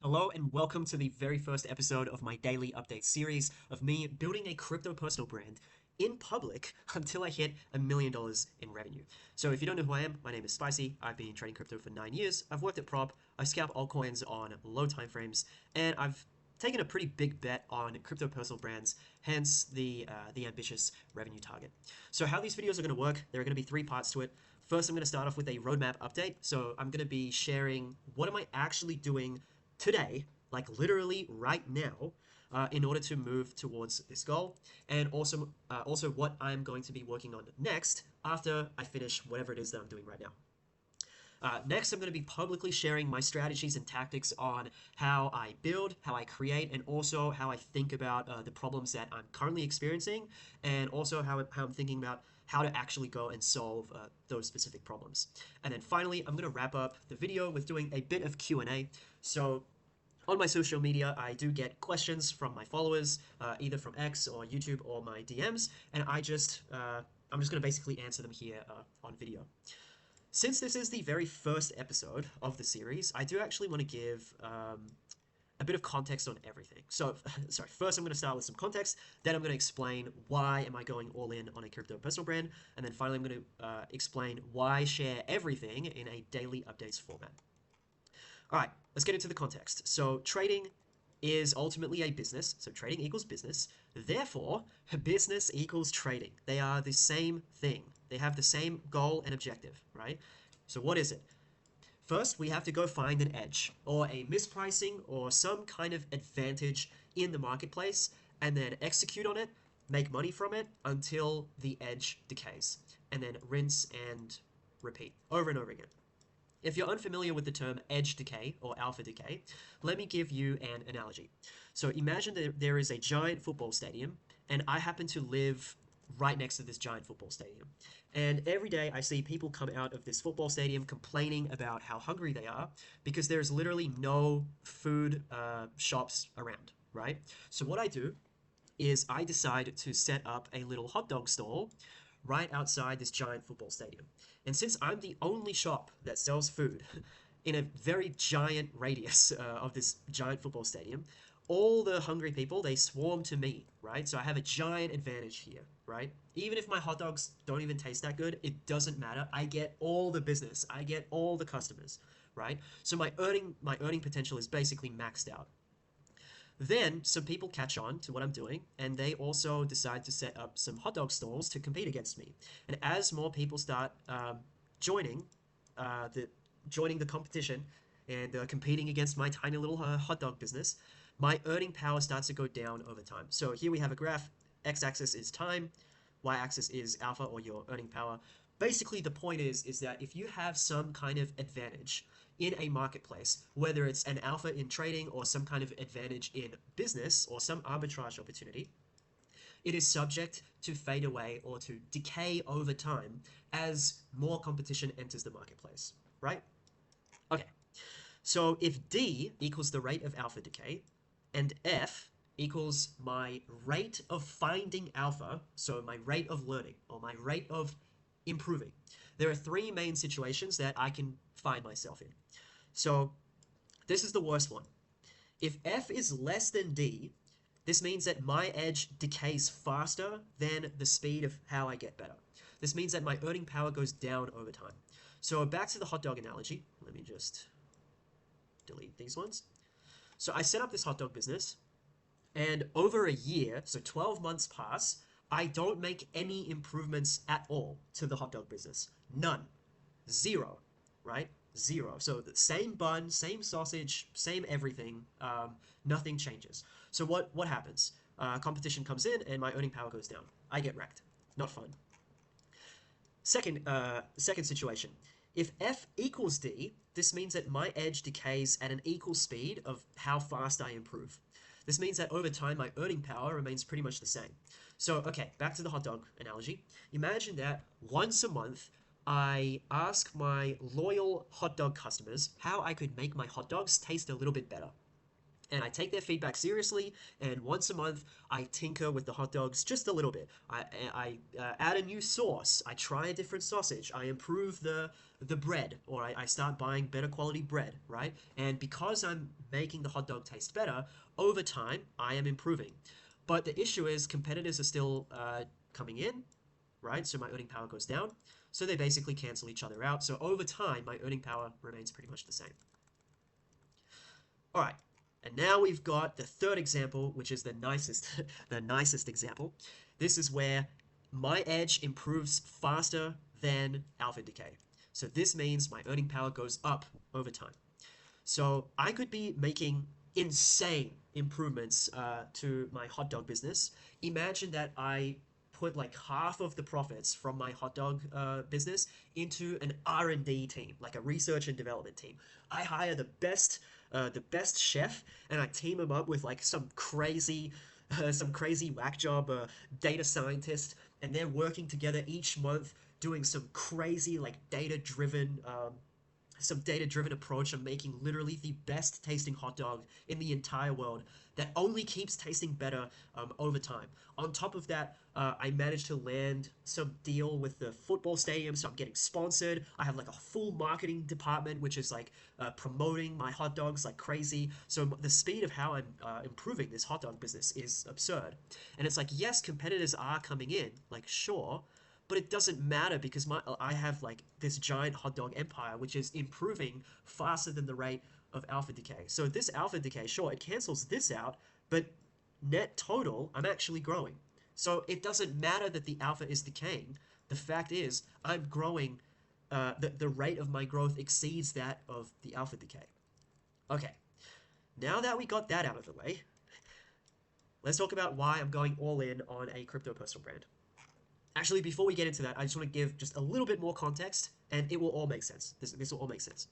Hello and welcome to the very first episode of my daily update series of me building a crypto personal brand in public until I hit $1 million in revenue. So if you don't know who I am, my name is Spicy. I've been trading crypto for 9 years. I've worked at prop. I scalp altcoins on low time frames, and I've taken a pretty big bet on crypto personal brands, hence the ambitious revenue target. So how these videos are going to work, there are going to be three parts to it. First, I'm going to start off with a roadmap update. So I'm going to be sharing what am I actually doing today, like literally right now, in order to move towards this goal, and also what I'm going to be working on next after I finish whatever it is that I'm doing right now. Next, I'm going to be publicly sharing my strategies and tactics on how I build, how I create, and also how I think about the problems that I'm currently experiencing, and also how I'm thinking about how to actually go and solve those specific problems. And then finally, I'm going to wrap up the video with doing a bit of Q&A. So on my social media, I do get questions from my followers, either from X or YouTube or my DMs, and I'm just going to basically answer them here on video. Since this is the very first episode of the series, I do actually want to give a bit of context on everything. So, sorry, first I'm going to start with some context, then I'm going to explain why am I going all in on a crypto personal brand, and then finally I'm going to explain why share everything in a daily updates format. All right, let's get into the context. So trading is ultimately a business. So trading equals business. Therefore, business equals trading. They are the same thing. They have the same goal and objective, right? So what is it? First, we have to go find an edge or a mispricing or some kind of advantage in the marketplace and then execute on it, make money from it until the edge decays, and then rinse and repeat over and over again. If you're unfamiliar with the term edge decay or alpha decay, let me give you an analogy. So imagine that there is a giant football stadium, and I happen to live right next to this giant football stadium. And every day I see people come out of this football stadium complaining about how hungry they are because there's literally no food shops around, right? So what I do is I decide to set up a little hot dog stall right outside this giant football stadium. And since I'm the only shop that sells food in a very giant radius of this giant football stadium, all the hungry people, they swarm to me, right? So I have a giant advantage here, right? Even if my hot dogs don't even taste that good, it doesn't matter. I get all the business. I get all the customers, right? So my earning potential is basically maxed out. Then some people catch on to what I'm doing, and they also decide to set up some hot dog stalls to compete against me. And as more people start joining uh, the joining the competition and competing against my tiny little hot dog business, my earning power starts to go down over time. So here we have a graph. X-axis is time, y-axis is alpha or your earning power. Basically, the point is that if you have some kind of advantage in a marketplace, whether it's an alpha in trading or some kind of advantage in business or some arbitrage opportunity, it is subject to fade away or to decay over time as more competition enters the marketplace, right? Okay, so if D equals the rate of alpha decay and F equals my rate of finding alpha, so my rate of learning or my rate of improving, there are three main situations that I can find myself in. So this is the worst one. If F is less than D, this means that my edge decays faster than the speed of how I get better. This means that my earning power goes down over time. So back to the hot dog analogy. Let me just delete these ones. So I set up this hot dog business, and over a year, so 12 months pass, I don't make any improvements at all to the hot dog business. None. Zero, right? Zero. So the same bun, same sausage, same everything. Nothing changes. So what happens? Competition comes in and my earning power goes down. I get wrecked. Not fun. Second situation. If F equals D, this means that my edge decays at an equal speed of how fast I improve. This means that over time, my earning power remains pretty much the same. So, okay, back to the hot dog analogy. Imagine that once a month, I ask my loyal hot dog customers how I could make my hot dogs taste a little bit better. And I take their feedback seriously, and once a month I tinker with the hot dogs just a little bit. I add a new sauce. I try a different sausage. I improve the bread, or I start buying better quality bread, right? And because I'm making the hot dog taste better, over time I am improving. But the issue is competitors are still coming in, right? So my earning power goes down. So they basically cancel each other out. So over time, my earning power remains pretty much the same. All right, and now we've got the third example, which is the nicest, the nicest example. This is where my edge improves faster than alpha decay. So this means my earning power goes up over time. So I could be making insane improvements to my hot dog business. Imagine that I put like half of the profits from my hot dog business into an R&D team, like a research and development team. I hire the best chef, and I team him up with like some crazy whack job data scientist, and they're working together each month doing some data-driven approach of making literally the best tasting hot dog in the entire world that only keeps tasting better over time. On top of that, I managed to land some deal with the football stadium, so I'm getting sponsored. I have like a full marketing department, which is like promoting my hot dogs like crazy. So the speed of how I'm improving this hot dog business is absurd. And it's like, yes, competitors are coming in, like sure, but it doesn't matter because I have like this giant hot dog empire which is improving faster than the rate of alpha decay. So this alpha decay, sure, it cancels this out, but net total, I'm actually growing. So it doesn't matter that the alpha is decaying. The fact is, I'm growing. The rate of my growth exceeds that of the alpha decay. Okay, now that we got that out of the way, let's talk about why I'm going all in on a crypto personal brand. Actually, before we get into that, I just want to give just a little bit more context, and it will all make sense. This will all make sense.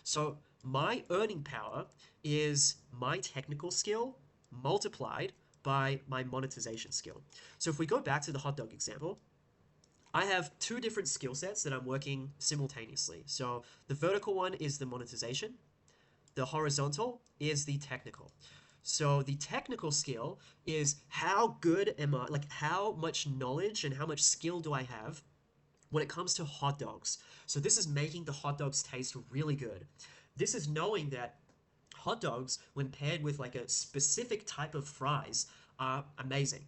So my earning power is my technical skill multiplied by my monetization skill. So if we go back to the hot dog example, I have two different skill sets that I'm working simultaneously. So the vertical one is the monetization. The horizontal is the technical. So the technical skill is how good am I, like how much knowledge and how much skill do I have when it comes to hot dogs. So this is making the hot dogs taste really good. This is knowing that hot dogs, when paired with like a specific type of fries, are amazing.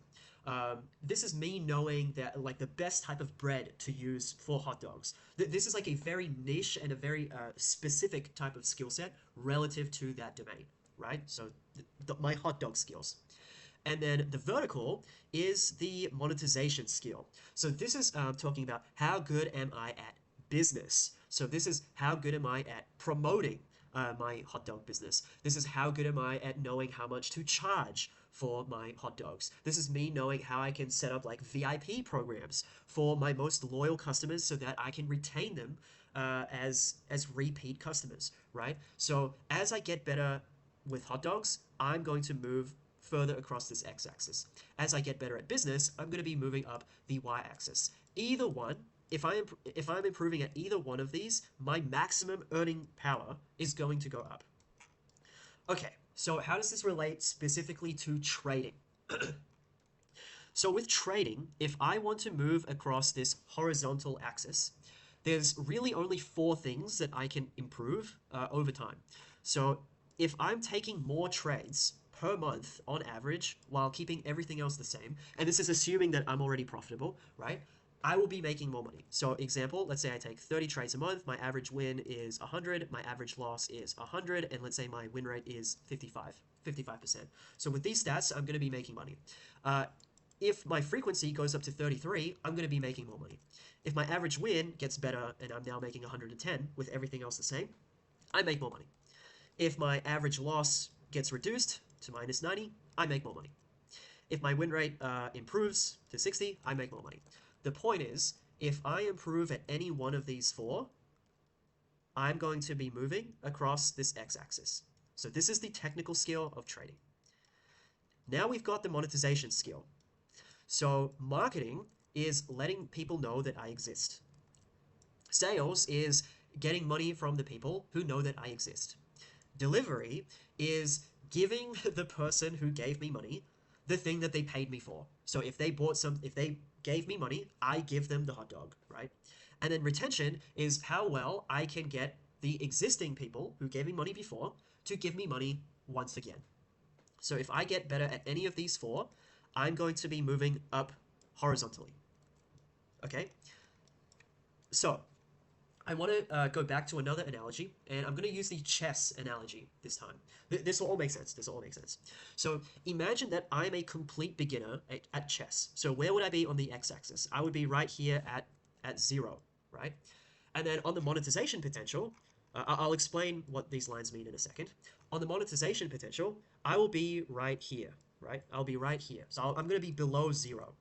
This is me knowing that like the best type of bread to use for hot dogs. This is like a very niche and a very specific type of skill set relative to that domain, right? So my hot dog skills. And then the vertical is the monetization skill. So this is talking about how good am I at business. So this is how good am I at promoting my hot dog business. This is how good am I at knowing how much to charge for my hot dogs. This is me knowing how I can set up like VIP programs for my most loyal customers so that I can retain them as repeat customers, right? So as I get better with hot dogs, I'm going to move further across this x-axis. As I get better at business, I'm going to be moving up the y-axis. Either one, if I'm improving at either one of these, my maximum earning power is going to go up. Okay, so how does this relate specifically to trading? So with trading, if I want to move across this horizontal axis, there's really only 4 things that I can improve over time. So if I'm taking more trades per month on average while keeping everything else the same, and this is assuming that I'm already profitable, right? I will be making more money. So example, let's say I take 30 trades a month, my average win is 100, my average loss is 100, and let's say my win rate is 55%. So with these stats, I'm going to be making money. If my frequency goes up to 33, I'm going to be making more money. If my average win gets better and I'm now making 110 with everything else the same, I make more money. If my average loss gets reduced to minus 90, I make more money. If my win rate improves to 60, I make more money. The point is, if I improve at any one of these 4, I'm going to be moving across this x-axis. So this is the technical skill of trading. Now we've got the monetization skill. So marketing is letting people know that I exist. Sales is getting money from the people who know that I exist. Delivery is giving the person who gave me money the thing that they paid me for. So if they gave me money, I give them the hot dog, right? And then retention is how well I can get the existing people who gave me money before to give me money once again. So if I get better at any of these four, I'm going to be moving up horizontally. Okay? So I want to go back to another analogy, and I'm going to use the chess analogy this time. This will all make sense. This will all make sense. So imagine that I'm a complete beginner at chess. So where would I be on the x-axis? I would be right here at 0, right? And then on the monetization potential, I'll explain what these lines mean in a second. On the monetization potential, I will be right here, right? I'll be right here. So I'm going to be below 0.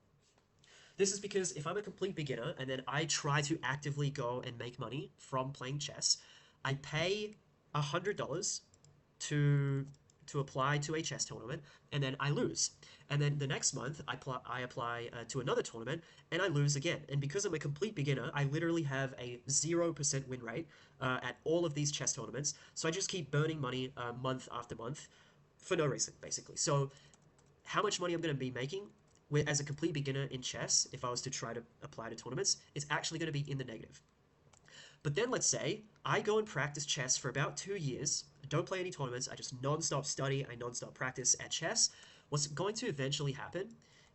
This is because if I'm a complete beginner and then I try to actively go and make money from playing chess, I pay $100 to apply to a chess tournament, and then I lose. And then the next month, I apply to another tournament, and I lose again. And because I'm a complete beginner, I literally have a 0% win rate at all of these chess tournaments. So I just keep burning money month after month for no reason, basically. So how much money I'm going to be making as a complete beginner in chess, if I was to try to apply to tournaments, it's actually going to be in the negative. But then let's say I go and practice chess for about 2 years. I don't play any tournaments. I just non-stop study. I non-stop practice at chess. What's going to eventually happen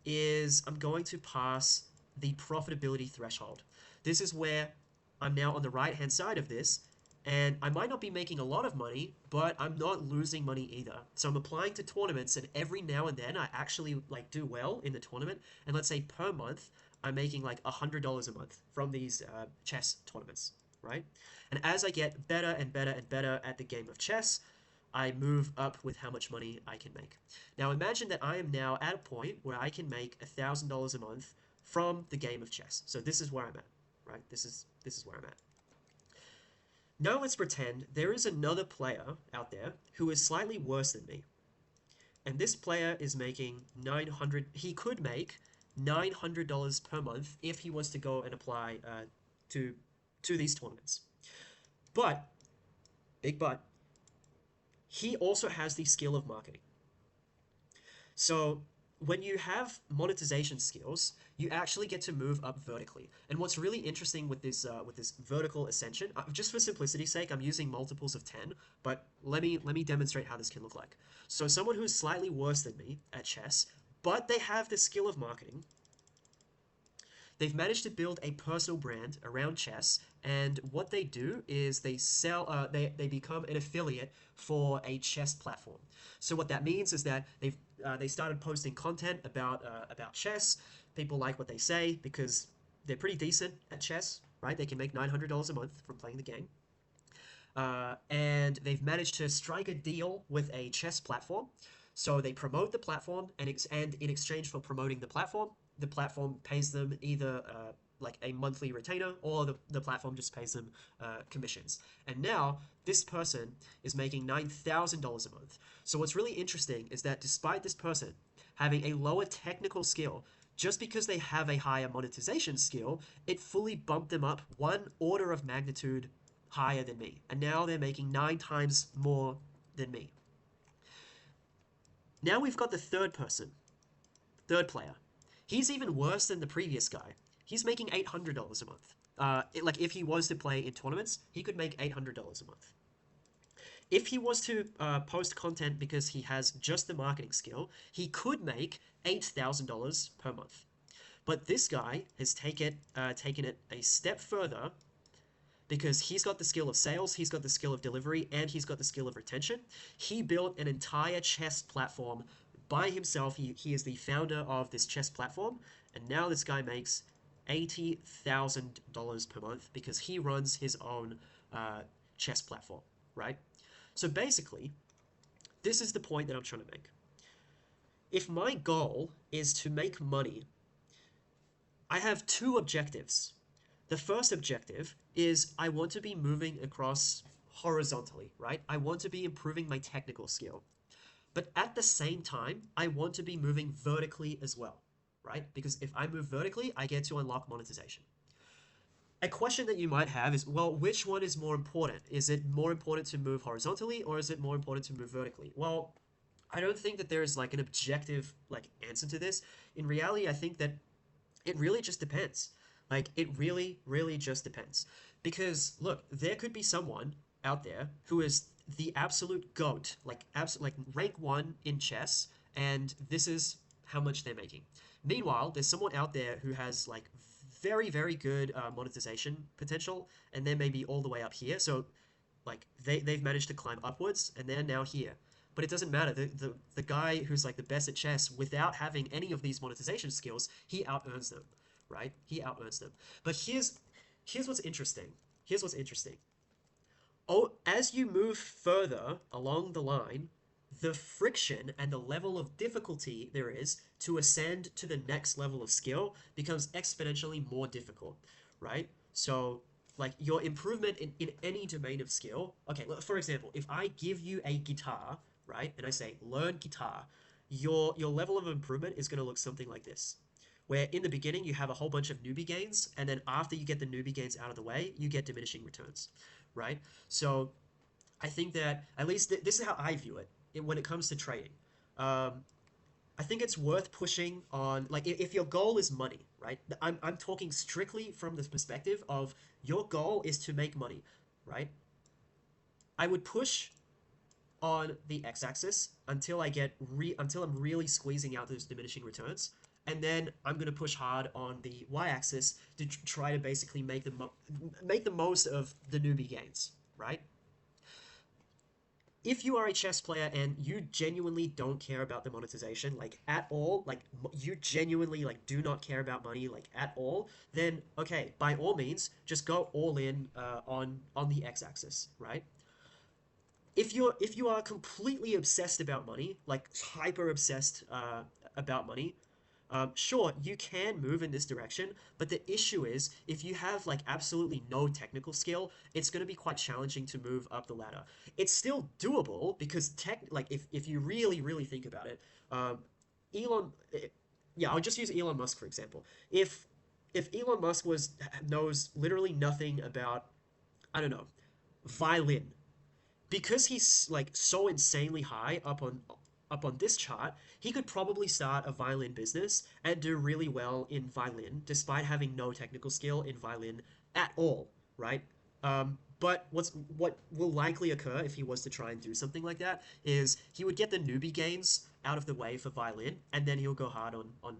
is I'm going to pass the profitability threshold. This is where I'm now on the right-hand side of this, and I might not be making a lot of money, but I'm not losing money either. So I'm applying to tournaments, and every now and then I actually do well in the tournament. And let's say per month I'm making like $100 a month from these chess tournaments, right? And as I get better and better and better at the game of chess, I move up with how much money I can make. Now imagine that I am now at a point where I can make $1,000 a month from the game of chess. So this is where I'm at, right? This is where I'm at. Now let's pretend there is another player out there who is slightly worse than me. And this player is making he could make $900 per month if he was to go and apply to these tournaments. But, big but, he also has the skill of marketing. So when you have monetization skills, you actually get to move up vertically. And what's really interesting with this vertical ascension, just for simplicity's sake, I'm using multiples of 10, but let me demonstrate how this can look like. So someone who's slightly worse than me at chess, but they have the skill of marketing. They've managed to build a personal brand around chess, and what they do is they sell, they become an affiliate for a chess platform. So what that means is that they started posting content about chess. People like what they say because they're pretty decent at chess, right? They can make $900 a month from playing the game. And they've managed to strike a deal with a chess platform. So they promote the platform, and in exchange for promoting the platform pays them either like a monthly retainer, or the platform just pays them commissions. And now this person is making $9,000 a month. So what's really interesting is that despite this person having a lower technical skill, just because they have a higher monetization skill, it fully bumped them up 1 order of magnitude higher than me. And now they're making 9 times more than me. Now we've got the third player. He's even worse than the previous guy. He's making $800 a month. Like if he was to play in tournaments, he could make $800 a month. If he was to post content because he has just the marketing skill, he could make $8,000 per month. But this guy has taken it a step further, because he's got the skill of sales, he's got the skill of delivery, and he's got the skill of retention. He built an entire chess platform by himself. He is the founder of this chess platform, and now this guy makes $80,000 per month because he runs his own chess platform, right? So basically, this is the point that I'm trying to make. If my goal is to make money, I have 2 objectives. The first objective is I want to be moving across horizontally, right? I want to be improving my technical skill. But at the same time, I want to be moving vertically as well, right? Because if I move vertically, I get to unlock monetization. A question that you might have is, well, which one is more important? Is it more important to move horizontally, or is it more important to move vertically? Well, I don't think that there is like an objective like answer to this. In reality, I think that it really just depends. Like it really, really just depends. Because look, there could be someone out there who is the absolute goat, like like rank one in chess, and this is how much they're making. Meanwhile, there's someone out there who has like very, very good monetization potential, and they're maybe all the way up here. So like they've managed to climb upwards and they're now here. But it doesn't matter. The guy who's like the best at chess without having any of these monetization skills, he out earns them, right? He out earns them. But here's what's interesting. Here's what's interesting. Oh, as you move further along the line, the friction and the level of difficulty there is to ascend to the next level of skill becomes exponentially more difficult, right? So, like your improvement in any domain of skill. Okay, for example, if I give you a guitar, right, and I say learn guitar, your level of improvement is going to look something like this. Where in the beginning you have a whole bunch of newbie gains, and then after you get the newbie gains out of the way, you get diminishing returns, right? So I think that at least this is how I view it when it comes to trading. Um, I think it's worth pushing on, like, if your goal is money, right? I'm talking strictly from this perspective of your goal is to make money, right? I would push on the x-axis until I'm really squeezing out those diminishing returns, and then I'm gonna push hard on the y-axis to try to basically make the most of the newbie gains, right? If you are a chess player and you genuinely don't care about the monetization like at all, like you genuinely like do not care about money like at all, then okay, by all means, just go all in on the x-axis, right? If you are completely obsessed about money, like hyper obsessed about money, sure, you can move in this direction, but the issue is if you have like absolutely no technical skill, it's going to be quite challenging to move up the ladder. It's still doable because like if you really really think about it, Elon, yeah, I'll just use Elon Musk for example. If Elon Musk knows literally nothing about, I don't know, violin, because he's like so insanely high up on this chart, he could probably start a violin business and do really well in violin despite having no technical skill in violin at all, right? But what will likely occur if he was to try and do something like that is he would get the newbie gains out of the way for violin, and then he'll go hard on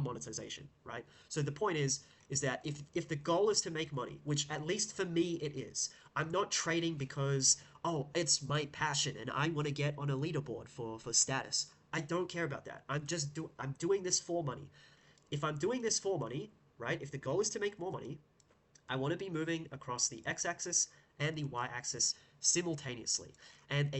monetization, right? So the point is that if the goal is to make money, which at least for me it is, I'm not trading because oh it's my passion and I want to get on a leaderboard for status. I don't care about that. I'm doing this for money. If I'm doing this for money, right? If the goal is to make more money, I want to be moving across the x-axis and the y-axis simultaneously. And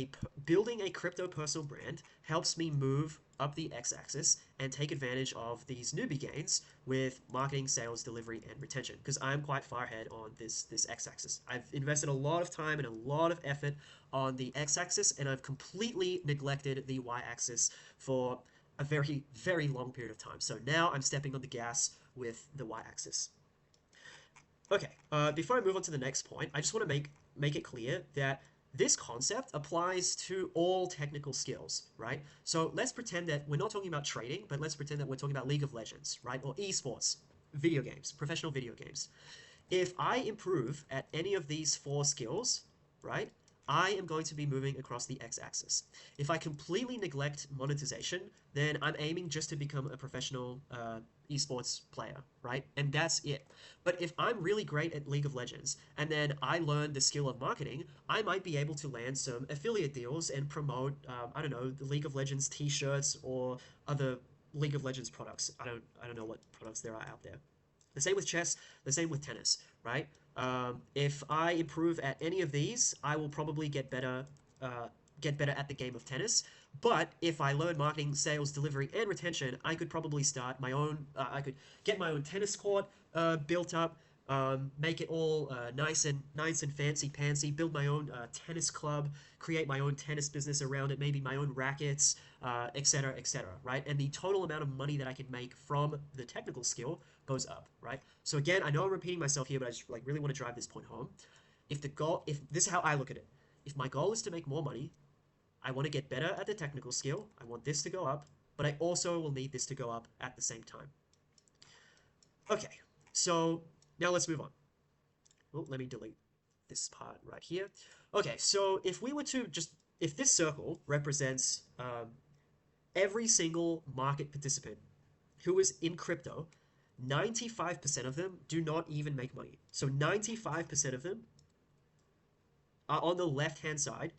building a crypto personal brand helps me move up the x-axis and take advantage of these newbie gains with marketing, sales, delivery, and retention. Because I'm quite far ahead on this x-axis. I've invested a lot of time and a lot of effort on the x-axis, and I've completely neglected the y-axis for a very, very long period of time. So now I'm stepping on the gas with the y-axis. Okay, before I move on to the next point, I just want to make it clear that this concept applies to all technical skills, right? So let's pretend that we're not talking about trading, but let's pretend that we're talking about League of Legends, right? Or esports, video games, professional video games. If I improve at any of these four skills, right, I am going to be moving across the x-axis. If I completely neglect monetization, then I'm aiming just to become a professional esports player, right? And that's it. But if I'm really great at League of Legends and then I learn the skill of marketing, I might be able to land some affiliate deals and promote, I don't know, the League of Legends t-shirts or other League of Legends products. I don't know what products there are out there. The same with chess, the same with tennis, right? If I improve at any of these, I will probably get better at the game of tennis. But if I learn marketing, sales, delivery, and retention, I could probably start my own. I could get my own tennis court built up, make it all nice and fancy pantsy. Build my own tennis club, create my own tennis business around it, maybe my own rackets, etc., etc. Right, and the total amount of money that I can make from the technical skill goes up. Right. So again, I know I'm repeating myself here, but I just like really want to drive this point home. If this is how I look at it, if my goal is to make more money, I want to get better at the technical skill. I want this to go up, but I also will need this to go up at the same time. Okay, so now let's move on. Well, let me delete this part right here. Okay, so if we were to just, if this circle represents every single market participant who is in crypto, 95% of them do not even make money. So 95% of them are on the left-hand side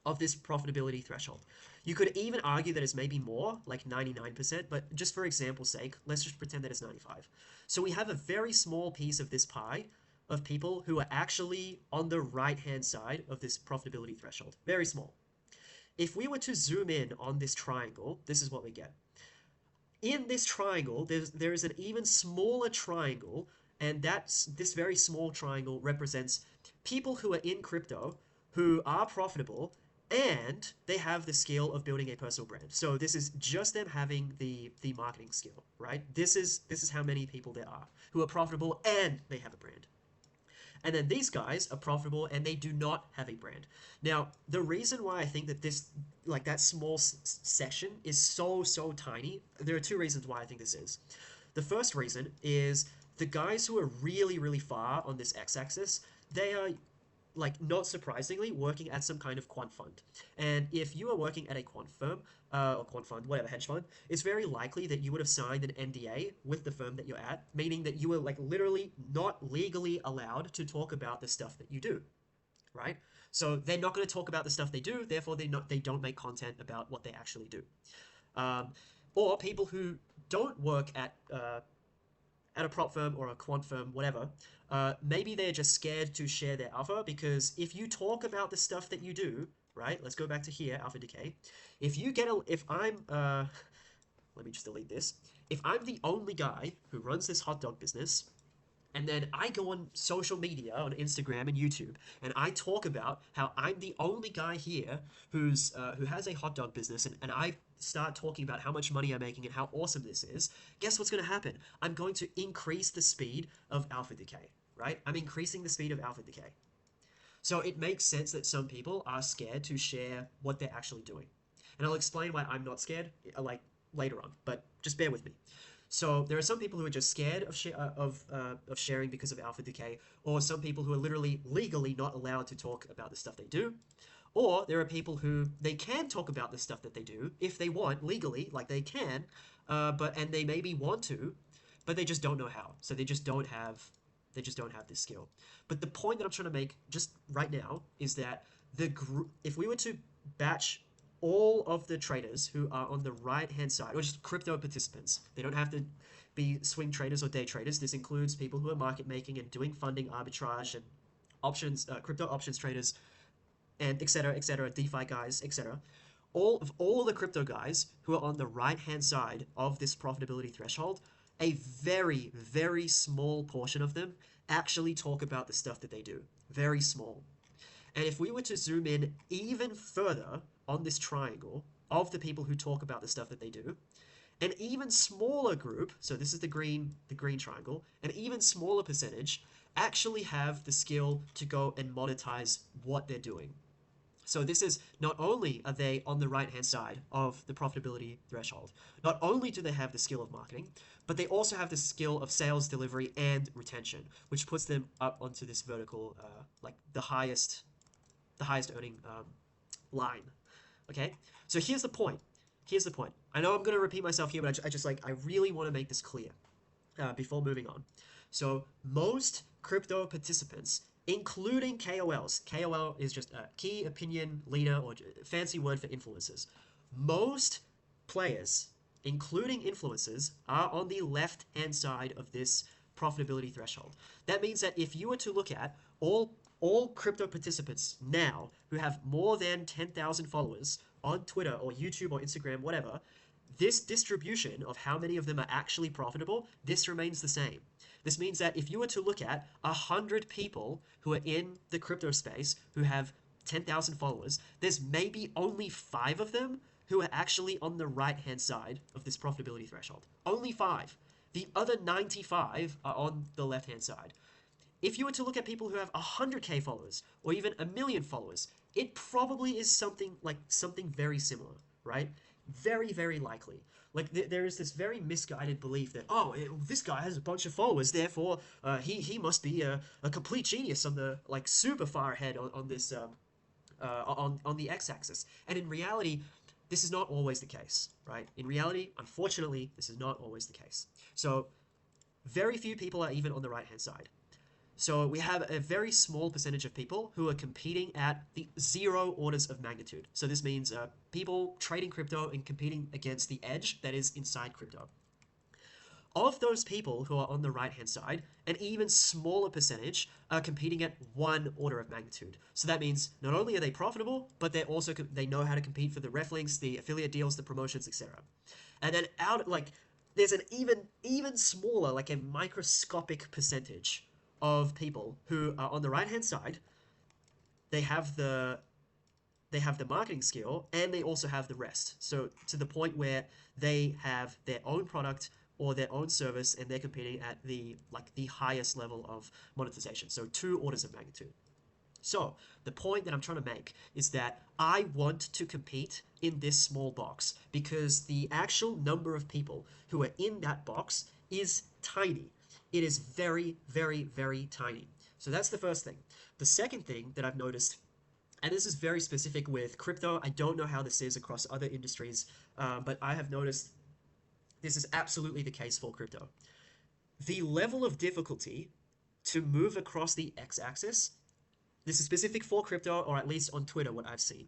of this profitability threshold. You could even argue that it's maybe more, like 99%, but just for example's sake, let's just pretend that it's 95. So we have a very small piece of this pie of people who are actually on the right-hand side of this profitability threshold. Very small. If we were to zoom in on this triangle, this is what we get. In this triangle, there is an even smaller triangle, and this very small triangle represents people who are in crypto, who are profitable, and they have the skill of building a personal brand. So this is just them having the marketing skill, right? This is how many people there are who are profitable and they have a brand. And then these guys are profitable and they do not have a brand. Now, the reason why I think that this, like that small section is so tiny, there are two reasons why I think this is. The first reason is the guys who are really far on this x-axis, they are, like, not surprisingly, working at some kind of quant fund. And if you are working at a quant firm, or quant fund, whatever, hedge fund, it's very likely that you would have signed an NDA with the firm that you're at, meaning that you were, like, literally not legally allowed to talk about the stuff that you do, right? So they're not going to talk about the stuff they do, therefore they don't make content about what they actually do. Or people who don't work at a prop firm or a quant firm, whatever, maybe they're just scared to share their alpha, because if you talk about the stuff that you do, right? Let's go back to here, alpha decay. If I'm, let me just delete this. If I'm the only guy who runs this hot dog business, and then I go on social media, on Instagram and YouTube, and I talk about how I'm the only guy here who has a hot dog business, and I start talking about how much money I'm making and how awesome this is, guess what's going to happen? I'm going to increase the speed of alpha decay, right? I'm increasing the speed of alpha decay. So it makes sense that some people are scared to share what they're actually doing. And I'll explain why I'm not scared, like, later on, but just bear with me. So there are some people who are just scared of sharing because of alpha decay, or some people who are literally legally not allowed to talk about the stuff they do. Or there are people who they can talk about the stuff that they do if they want legally, like they can, and they maybe want to, but they just don't know how. So they just don't have this skill. But the point that I'm trying to make just right now is that if we were to batch all of the traders who are on the right-hand side, or just crypto participants, they don't have to be swing traders or day traders. This includes people who are market making and doing funding, arbitrage, and options, crypto options traders, and etc., DeFi guys, etc. All the crypto guys who are on the right-hand side of this profitability threshold, a very small portion of them actually talk about the stuff that they do. Very small. And if we were to zoom in even further on this triangle of the people who talk about the stuff that they do, an even smaller group, so this is the green triangle, an even smaller percentage actually have the skill to go and monetize what they're doing. So this is, not only are they on the right-hand side of the profitability threshold, not only do they have the skill of marketing, but they also have the skill of sales, delivery, and retention, which puts them up onto this vertical, like the highest earning line. Okay, so here's the point. I know I'm going to repeat myself here, but I really want to make this clear before moving on. So most crypto participants, including KOLs. KOL is just a key opinion leader, or fancy word for influencers. Most players, including influencers, are on the left-hand side of this profitability threshold. That means that if you were to look at all crypto participants now who have more than 10,000 followers on Twitter or YouTube or Instagram, whatever, this distribution of how many of them are actually profitable, this remains the same. This means that if you were to look at 100 people who are in the crypto space who have 10,000 followers, there's maybe only 5 of them who are actually on the right-hand side of this profitability threshold. Only 5. The other 95 are on the left-hand side. If you were to look at people who have 100K followers, or even 1 million followers, it probably is something very similar, right? Very, very likely. Like there is this very misguided belief that this guy has a bunch of followers, therefore he must be a complete genius on the like super far ahead on this on the x-axis. And in reality, this is not always the case, right? In reality, unfortunately, this is not always the case. So very few people are even on the right hand side. So we have a very small percentage of people who are competing at the 0 orders of magnitude. So this means people trading crypto and competing against the edge that is inside crypto. Of those people who are on the right hand side, an even smaller percentage are competing at 1 order of magnitude. So that means not only are they profitable, but they know how to compete for the ref links, the affiliate deals, the promotions, etc. And then there's an even smaller, like a microscopic percentage of people who are on the right hand side. They have the marketing skill and they also have the rest. So to the point where they have their own product or their own service and they're competing at the highest level of monetization. So 2 orders of magnitude. So the point that I'm trying to make is that I want to compete in this small box because the actual number of people who are in that box is tiny. It is very, very, very tiny. So that's the first thing. The second thing that I've noticed, and this is very specific with crypto, I don't know how this is across other industries, but I have noticed this is absolutely the case for crypto. The level of difficulty to move across the x-axis, this is specific for crypto, or at least on Twitter, what I've seen.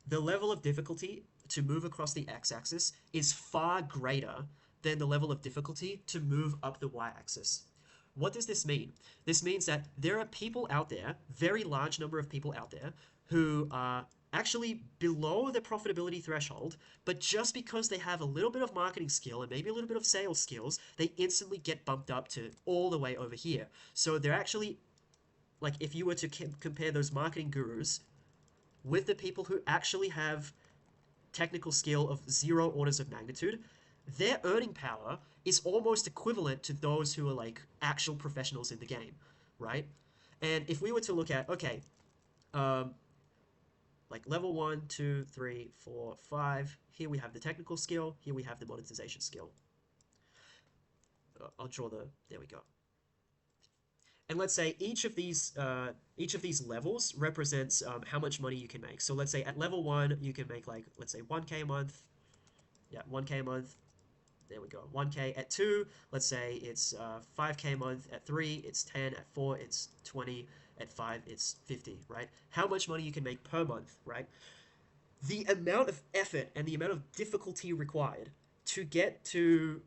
The level of difficulty to move across the x-axis is far greater than the level of difficulty to move up the y-axis. What does this mean? This means that there are people out there, very large number of people out there, who are actually below the profitability threshold, but just because they have a little bit of marketing skill and maybe a little bit of sales skills, they instantly get bumped up to all the way over here. So they're actually, like if you were to compare those marketing gurus with the people who actually have technical skill of 0 orders of magnitude, their earning power is almost equivalent to those who are like actual professionals in the game, right? And if we were to look at, okay, like level 1, 2, 3, 4, 5, here we have the technical skill, here we have the monetization skill. I'll draw there we go. And let's say each of these levels represents how much money you can make. So let's say at level 1, you can make like, let's say 1K a month. Yeah, 1K a month. There we go. 1K at 2, let's say it's 5K a month. At 3, it's 10. At 4, it's 20. At 5, it's 50, right? How much money you can make per month, right? The amount of effort and the amount of difficulty required to get to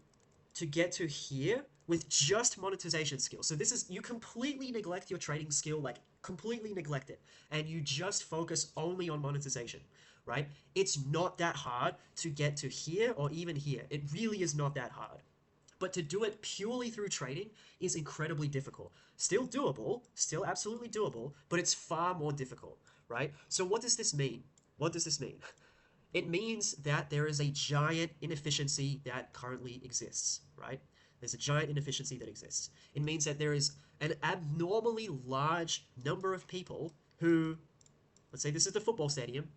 here with just monetization skill. So this is, you completely neglect your trading skill, like completely neglect it, and you just focus only on monetization, right? It's not that hard to get to here or even here. It really is not that hard. But to do it purely through trading is incredibly difficult. Still doable, still absolutely doable, but it's far more difficult, right? So what does this mean? What does this mean? It means that there is a giant inefficiency that currently exists, right? There's a giant inefficiency that exists. It means that there is an abnormally large number of people who, let's say this is the football stadium,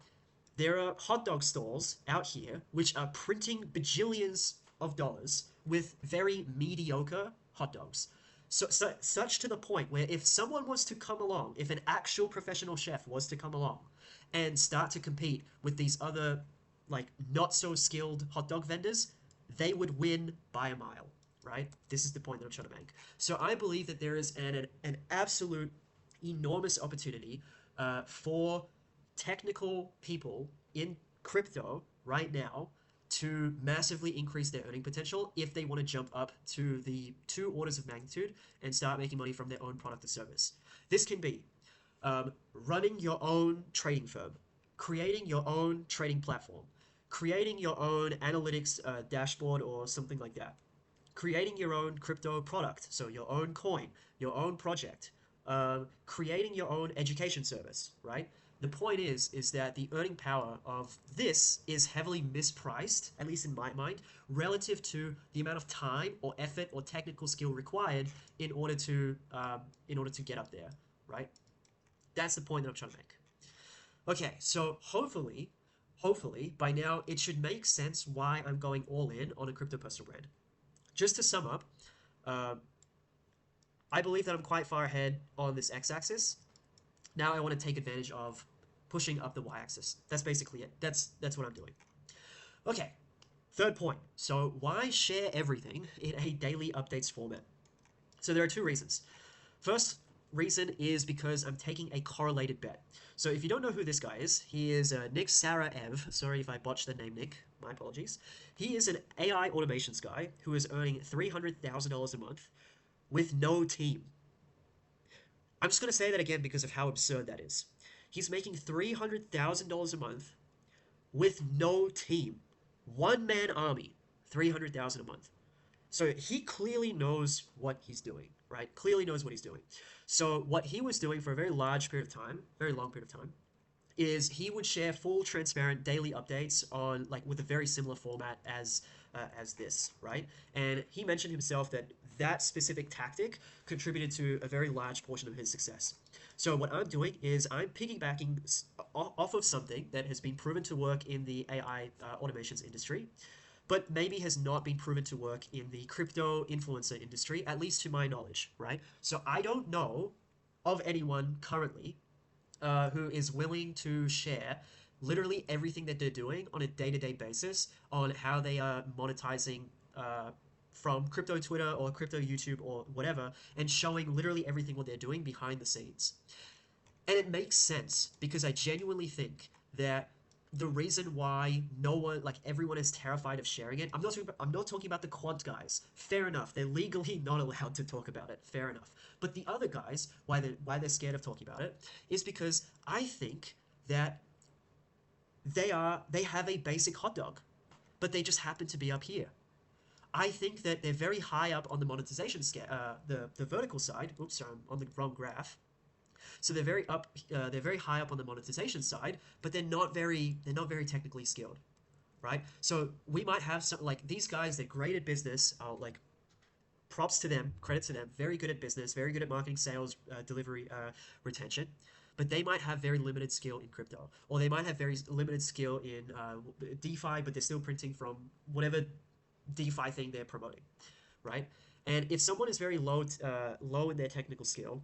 there are hot dog stalls out here which are printing bajillions of dollars with very mediocre hot dogs. So such to the point where if someone was to come along, if an actual professional chef was to come along and start to compete with these other like not so skilled hot dog vendors, they would win by a mile, right? This is the point that I'm trying to make. So I believe that there is an absolute enormous opportunity for technical people in crypto right now to massively increase their earning potential if they want to jump up to the 2 orders of magnitude and start making money from their own product or service. This can be running your own trading firm, creating your own trading platform, creating your own analytics dashboard or something like that, creating your own crypto product, so your own coin, your own project, creating your own education service, right? The point is that the earning power of this is heavily mispriced, at least in my mind, relative to the amount of time or effort or technical skill required in order to get up there, right? That's the point that I'm trying to make. Okay, so hopefully by now it should make sense why I'm going all in on a crypto personal brand. Just to sum up, uh, I believe that I'm quite far ahead on this x-axis. Now I want to take advantage of pushing up the y-axis. That's basically it. That's what I'm doing. Okay, third point. So why share everything in a daily updates format? So there are two reasons. First reason is because I'm taking a correlated bet. So if you don't know who this guy is, he is Nick Saraev. Sorry if I botched the name Nick. My apologies. He is an AI automations guy who is earning $300,000 a month with no team. I'm just going to say that again because of how absurd that is. He's making $300,000 a month with no team. One man army, 300,000 a month. So he clearly knows what he's doing, right? Clearly knows what he's doing. So what he was doing for a very large period of time, very long period of time, is he would share full transparent daily updates on like with a very similar format as this, right? And he mentioned himself that that specific tactic contributed to a very large portion of his success. So what I'm doing is I'm piggybacking off of something that has been proven to work in the AI automations industry, but maybe has not been proven to work in the crypto influencer industry, at least to my knowledge, right? So I don't know of anyone currently who is willing to share literally everything that they're doing on a day-to-day basis on how they are monetizing from crypto Twitter or crypto YouTube or whatever, and showing literally everything what they're doing behind the scenes. And it makes sense because I genuinely think that the reason why no one, like everyone, is terrified of sharing it. I'm not talking about the quant guys. Fair enough. They're legally not allowed to talk about it. Fair enough. But the other guys, why they're scared of talking about it, is because I think that they have a basic hot dog, but they just happen to be up here. I think that they're very high up on the monetization scale, the vertical side. Oops, sorry, I'm on the wrong graph. So they're very high up on the monetization side, but they're not very technically skilled, right? So we might have some like these guys. They're great at business. Like props to them, credit to them. Very good at business, very good at marketing, sales, delivery, retention. But they might have very limited skill in crypto, or they might have very limited skill in DeFi, but they're still printing from whatever DeFi thing they're promoting, right? And if someone is very low in their technical skill,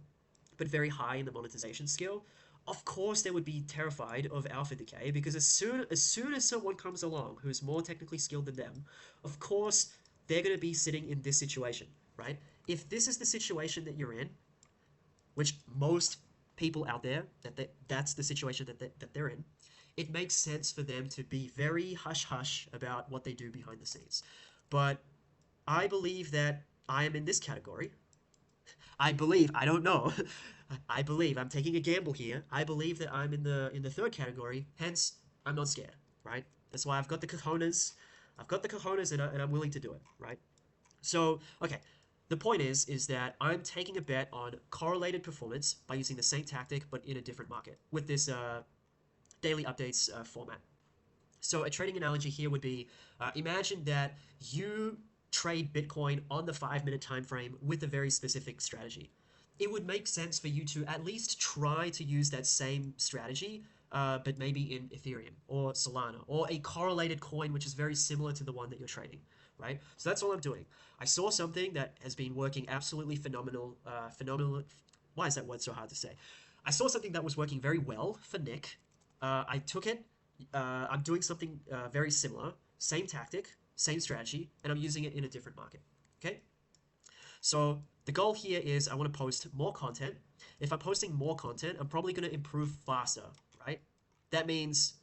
but very high in the monetization skill, of course they would be terrified of alpha decay because as soon as someone comes along who's more technically skilled than them, of course they're going to be sitting in this situation, right? If this is the situation that you're in, which most people out there that's the situation that they're in, it makes sense for them to be very hush hush about what they do behind the scenes. But I believe that I am in this category. I believe, I don't know. I believe I'm taking a gamble here. I believe that I'm in the third category. Hence, I'm not scared, right? That's why I've got the cojones. I've got the cojones and I'm willing to do it, right? So, okay. The point is that I'm taking a bet on correlated performance by using the same tactic but in a different market with this daily updates format. So a trading analogy here would be imagine that you trade Bitcoin on the 5 minute time frame with a very specific strategy. It would make sense for you to at least try to use that same strategy, but maybe in Ethereum or Solana or a correlated coin which is very similar to the one that you're trading, right? So that's all I'm doing. I saw something that has been working absolutely phenomenal. Why is that word so hard to say? I saw something that was working very well for Nick. I took it. I'm doing something very similar, same tactic, same strategy, and I'm using it in a different market. Okay? So the goal here is I want to post more content. If I'm posting more content, I'm probably going to improve faster, right? That means,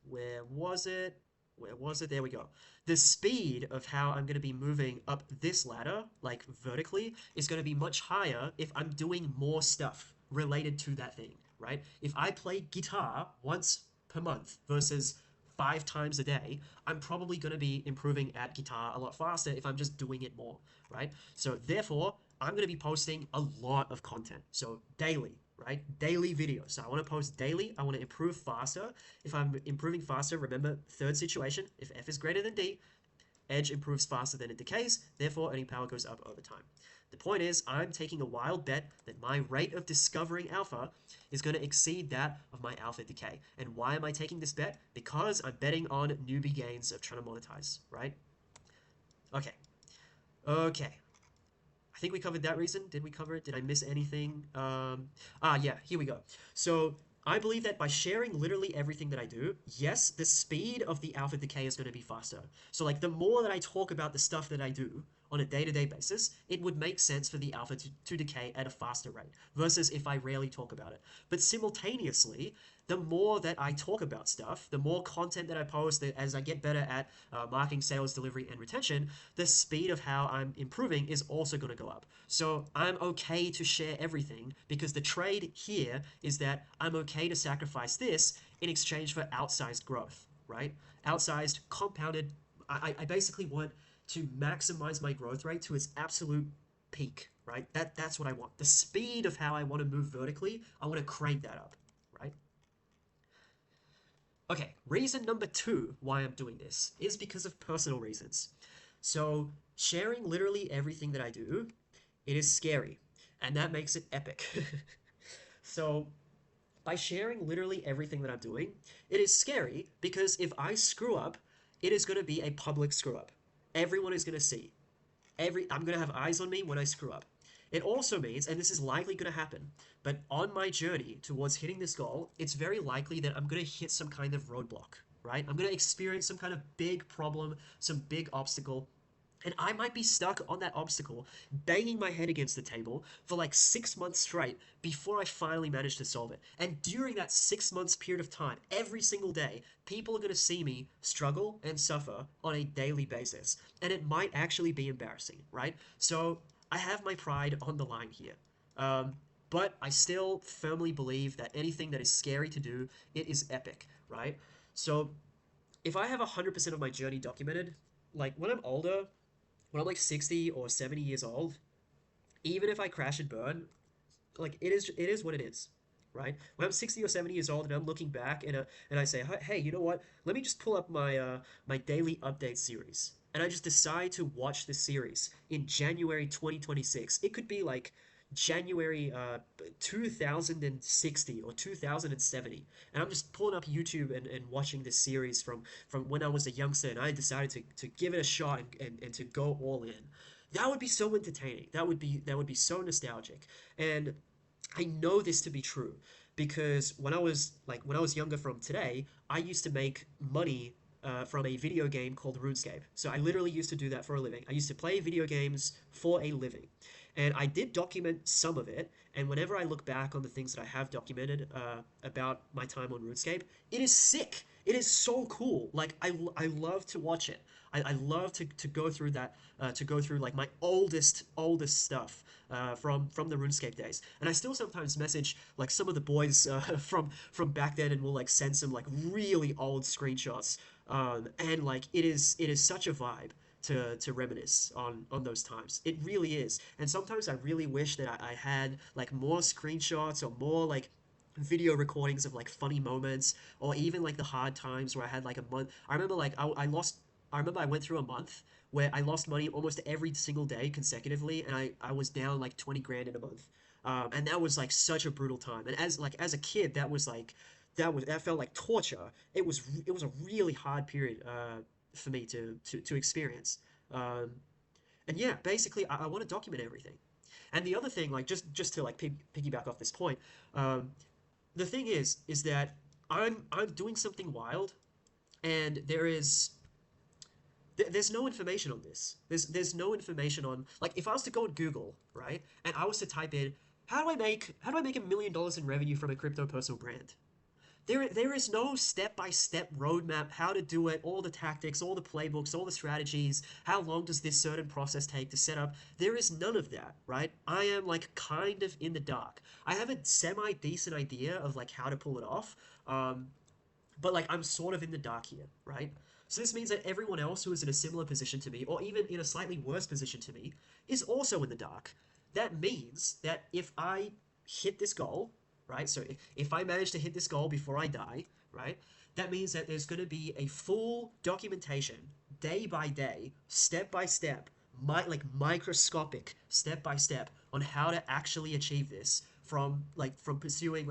where was it? Where was it? There we go. The speed of how I'm going to be moving up this ladder, like vertically, is going to be much higher if I'm doing more stuff related to that thing, right? If I play guitar once per month versus 5 times a day, I'm probably going to be improving at guitar a lot faster if I'm just doing it more, right? So therefore, I'm going to be posting a lot of content. So daily, right? Daily videos. So I want to post daily. I want to improve faster. If I'm improving faster, remember, third situation, if F is greater than D, Edge improves faster than it decays, therefore earning power goes up over time. The point is, I'm taking a wild bet that my rate of discovering alpha is going to exceed that of my alpha decay. And why am I taking this bet? Because I'm betting on newbie gains of trying to monetize, right? Okay. Okay. I think we covered that reason. Did we cover it? Did I miss anything? Yeah, here we go. So I believe that by sharing literally everything that I do, yes, the speed of the alpha decay is going to be faster. So like the more that I talk about the stuff that I do on a day-to-day basis, it would make sense for the alpha to decay at a faster rate versus if I rarely talk about it. But simultaneously, the more that I talk about stuff, the more content that I post, as I get better at marketing, sales, delivery, and retention, the speed of how I'm improving is also going to go up. So I'm okay to share everything because the trade here is that I'm okay to sacrifice this in exchange for outsized growth, right? Outsized, compounded. I basically want to maximize my growth rate to its absolute peak, right? That's what I want. The speed of how I want to move vertically, I want to crank that up, right? Okay, reason number two why I'm doing this is because of personal reasons. So, sharing literally everything that I do, it is scary, and that makes it epic. So, by sharing literally everything that I'm doing, it is scary because if I screw up, it is going to be a public screw up. Everyone is going to see. I'm going to have eyes on me when I screw up. It also means, and this is likely going to happen, but on my journey towards hitting this goal, it's very likely that I'm going to hit some kind of roadblock, right? I'm going to experience some kind of big problem, some big obstacle, and I might be stuck on that obstacle, banging my head against the table for like 6 months straight before I finally manage to solve it. And during that 6 months period of time, every single day, people are going to see me struggle and suffer on a daily basis. And it might actually be embarrassing, right? So I have my pride on the line here. But I still firmly believe that anything that is scary to do, it is epic, right? So if I have 100% of my journey documented, like when I'm older, when I'm like 60 or 70 years old, even if I crash and burn, like it is what it is, right? When I'm 60 or 70 years old and I'm looking back and I say, hey, you know what? Let me just pull up my daily update series. And I just decide to watch the series in January 2026. It could be like January 2060 or 2070. And I'm just pulling up YouTube and watching this series from when I was a youngster and I decided to give it a shot and to go all in. That would be so entertaining. That would be so nostalgic. And I know this to be true because when I was younger from today, I used to make money from a video game called RuneScape. So I literally used to do that for a living. I used to play video games for a living. And I did document some of it. And whenever I look back on the things that I have documented about my time on RuneScape, it is sick. It is so cool. Like I love to watch it. I love to go through that, to go through like my oldest stuff from the RuneScape days. And I still sometimes message like some of the boys from back then, and we'll like send some like really old screenshots. And like it is such a vibe to reminisce on those times. It really is. And sometimes I really wish that I had like more screenshots or more like video recordings of like funny moments or even like the hard times where I had like a month. I remember like I remember I went through a month where I lost money almost every single day consecutively, and I was down like 20 grand in a month. And that was like such a brutal time. And as a kid, that felt like torture. It was a really hard period for me to experience. Um, and yeah, basically, I want to document everything. And the other thing, like just to like piggyback off this point, um, the thing is that I'm doing something wild, and there's no information on this. There's no information on, like, if I was to go on Google, right, and I was to type in how do I make $1 million in revenue from a crypto personal brand? There is no step-by-step roadmap how to do it, all the tactics, all the playbooks, all the strategies, how long does this certain process take to set up. There is none of that, right? I am like kind of in the dark. I have a semi-decent idea of like how to pull it off, but like I'm sort of in the dark here, right? So this means that everyone else who is in a similar position to me, or even in a slightly worse position to me, is also in the dark. That means that if I hit this goal, right? So if I manage to hit this goal before I die, right? That means that there's going to be a full documentation day by day, step by step, like microscopic step by step on how to actually achieve this from pursuing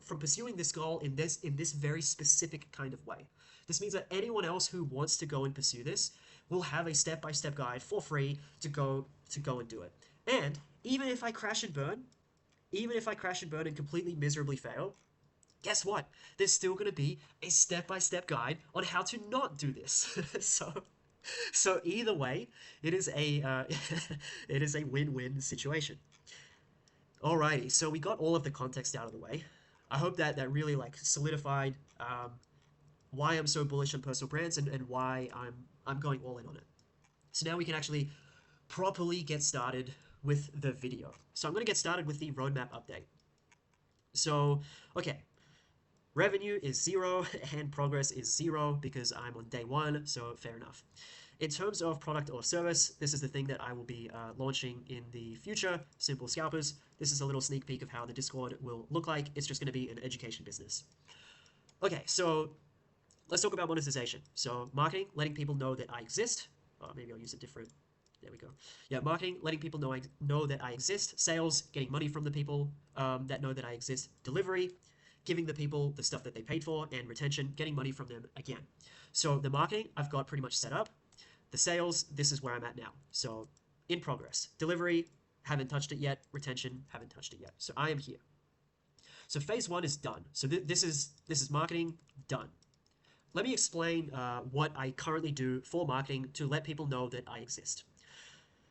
from pursuing this goal in this very specific kind of way. This means that anyone else who wants to go and pursue this will have a step by step guide for free to go and do it. And even if I crash and burn, even if I crash and burn and completely miserably fail, guess what? There's still going to be a step-by-step guide on how to not do this. So either way, it is a it is a win-win situation. Alrighty, so we got all of the context out of the way. I hope that that really like solidified why I'm so bullish on personal brands and why I'm going all in on it. So now we can actually properly get started with the video. So I'm going to get started with the roadmap update. So, okay, revenue is 0 and progress is 0 because I'm on day 1, so fair enough. In terms of product or service, this is the thing that I will be launching in the future, Simple Scalpers. This is a little sneak peek of how the Discord will look like. It's just going to be an education business. Okay, so let's talk about monetization. So marketing, letting people know that I exist. Oh, maybe I'll use a different... There we go. Yeah, marketing, letting people know that I exist. Sales, getting money from the people that know that I exist. Delivery, giving the people the stuff that they paid for. And retention, getting money from them again. So the marketing, I've got pretty much set up. The sales, this is where I'm at now. So in progress. Delivery, haven't touched it yet. Retention, haven't touched it yet. So I am here. So phase 1 is done. So this is marketing done. Let me explain what I currently do for marketing to let people know that I exist.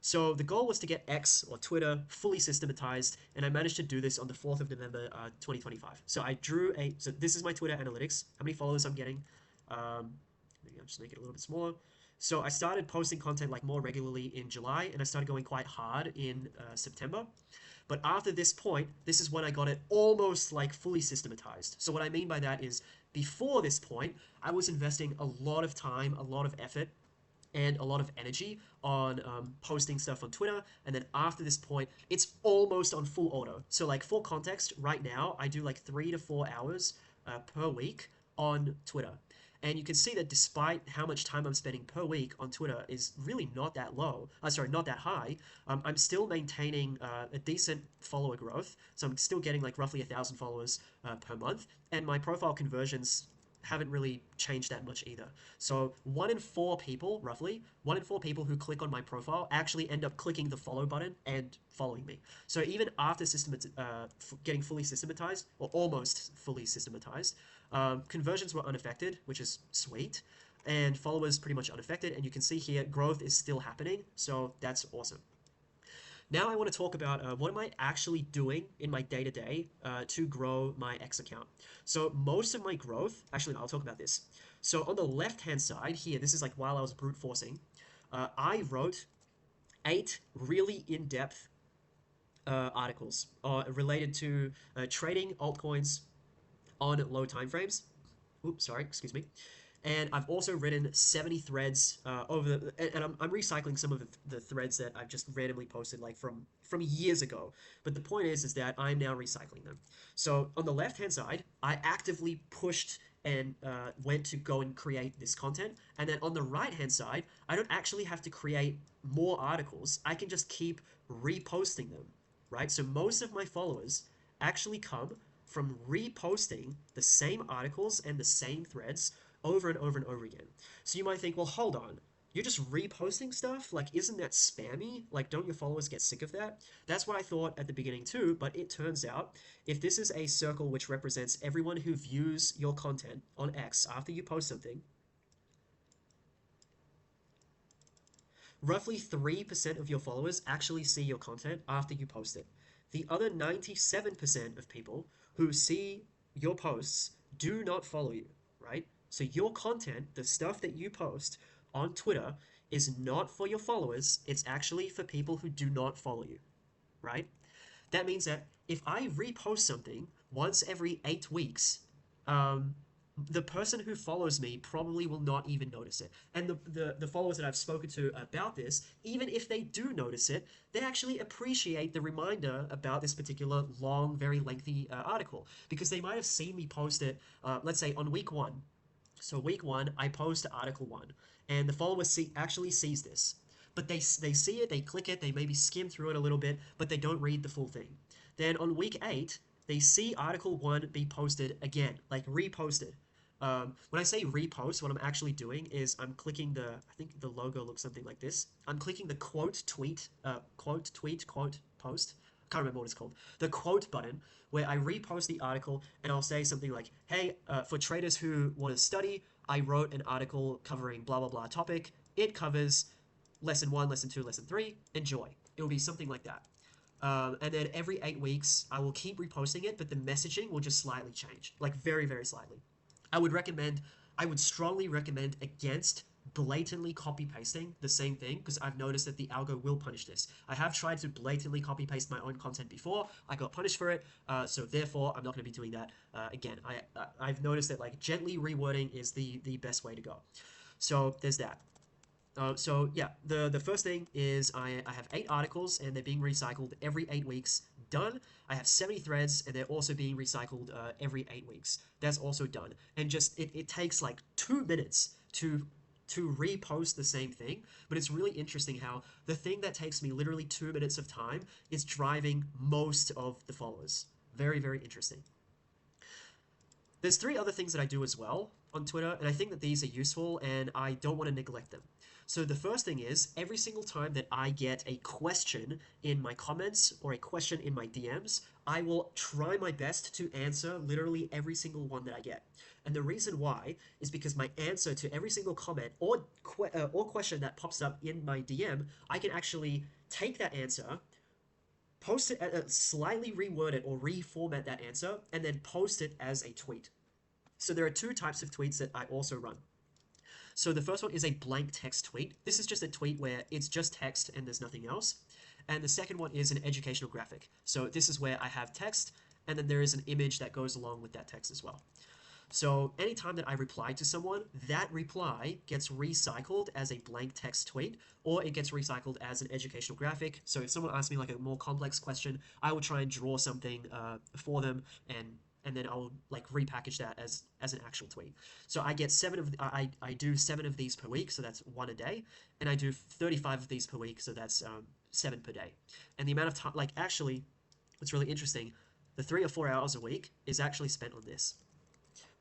So the goal was to get X, or Twitter, fully systematized, and I managed to do this on the 4th of November 2025. So I drew so this is my Twitter analytics, how many followers I'm getting. Maybe I'll just make it a little bit smaller. So I started posting content like more regularly in July, and I started going quite hard in September. But after this point, this is when I got it almost like fully systematized. So what I mean by that is before this point, I was investing a lot of time, a lot of effort, and a lot of energy on posting stuff on Twitter. And then after this point, it's almost on full auto. So like for context, right now, I do like 3 to 4 hours per week on Twitter. And you can see that despite how much time I'm spending per week on Twitter is really not that low, not that high, I'm still maintaining a decent follower growth. So I'm still getting like roughly 1,000 followers per month. And my profile conversions haven't really changed that much either. So 1 in 4 people, roughly, 1 in 4 people who click on my profile actually end up clicking the follow button and following me. So even after getting fully systematized, or almost fully systematized, conversions were unaffected, which is sweet, and followers pretty much unaffected, and you can see here growth is still happening, so that's awesome. Now I want to talk about what am I actually doing in my day-to-day to grow my X account. So most of my growth, actually I'll talk about this. So on the left-hand side here, this is like while I was brute forcing, I wrote 8 really in-depth articles related to trading altcoins on low time frames. Oops, sorry, excuse me. And I've also written 70 threads and I'm recycling some of the threads that I've just randomly posted like from years ago. But the point is that I'm now recycling them. So on the left-hand side, I actively pushed and went to go and create this content. And then on the right-hand side, I don't actually have to create more articles. I can just keep reposting them, right? So most of my followers actually come from reposting the same articles and the same threads over and over and over again. So you might think, well, hold on, you're just reposting stuff? Like, isn't that spammy? Like, don't your followers get sick of that? That's what I thought at the beginning too, but it turns out if this is a circle which represents everyone who views your content on X after you post something, roughly 3% of your followers actually see your content after you post it. The other 97% of people who see your posts do not follow you, right? So your content, the stuff that you post on Twitter, is not for your followers. It's actually for people who do not follow you, right? That means that if I repost something once every 8 weeks, the person who follows me probably will not even notice it. And the followers that I've spoken to about this, even if they do notice it, they actually appreciate the reminder about this particular long, very lengthy article, because they might have seen me post it, let's say on week 1. So week one, I post article one, and the follower actually sees this, but they see it, they click it, they maybe skim through it a little bit, but they don't read the full thing. Then on week eight, they see article one be posted again, like reposted. When I say repost, what I'm actually doing is I'm clicking I think the logo looks something like this. I'm clicking the quote, post. I can't remember what it's called. The quote button, where I repost the article and I'll say something like, hey, for traders who want to study, I wrote an article covering blah, blah, blah topic. It covers lesson one, lesson two, lesson three. Enjoy. It will be something like that. And then every 8 weeks, I will keep reposting it, but the messaging will just slightly change, like very, very slightly. I would strongly recommend against blatantly copy pasting the same thing because I've noticed that the algo will punish this. I have tried to blatantly copy paste my own content before. I got punished for it, so therefore I'm not going to be doing that again. I've noticed that like gently rewording is the best way to go. So there's that. So yeah, the first thing is I have 8 articles and they're being recycled every 8 weeks. Done. I have 70 threads and they're also being recycled every 8 weeks. That's also done. And just it takes like 2 minutes to repost the same thing, but it's really interesting how the thing that takes me literally 2 minutes of time is driving most of the followers. Very, very interesting. There's 3 other things that I do as well on Twitter, and I think that these are useful and I don't want to neglect them. So the first thing is, every single time that I get a question in my comments or a question in my DMs, I will try my best to answer literally every single one that I get. And the reason why is because my answer to every single comment or question that pops up in my DM, I can actually take that answer, post it, slightly reword it or reformat that answer, and then post it as a tweet. So there are 2 types of tweets that I also run. So the first one is a blank text tweet. This is just a tweet where it's just text and there's nothing else. And the second one is an educational graphic. So this is where I have text and then there is an image that goes along with that text as well. So anytime that I reply to someone, that reply gets recycled as a blank text tweet, or it gets recycled as an educational graphic. So if someone asks me like a more complex question, I will try and draw something for them and then I'll like repackage that as an actual tweet. So I get I do 7 of these per week, so that's 1 a day, and I do 35 of these per week, so that's 7 per day. And the amount of time, like actually, what's really interesting, the 3 or 4 hours a week is actually spent on this,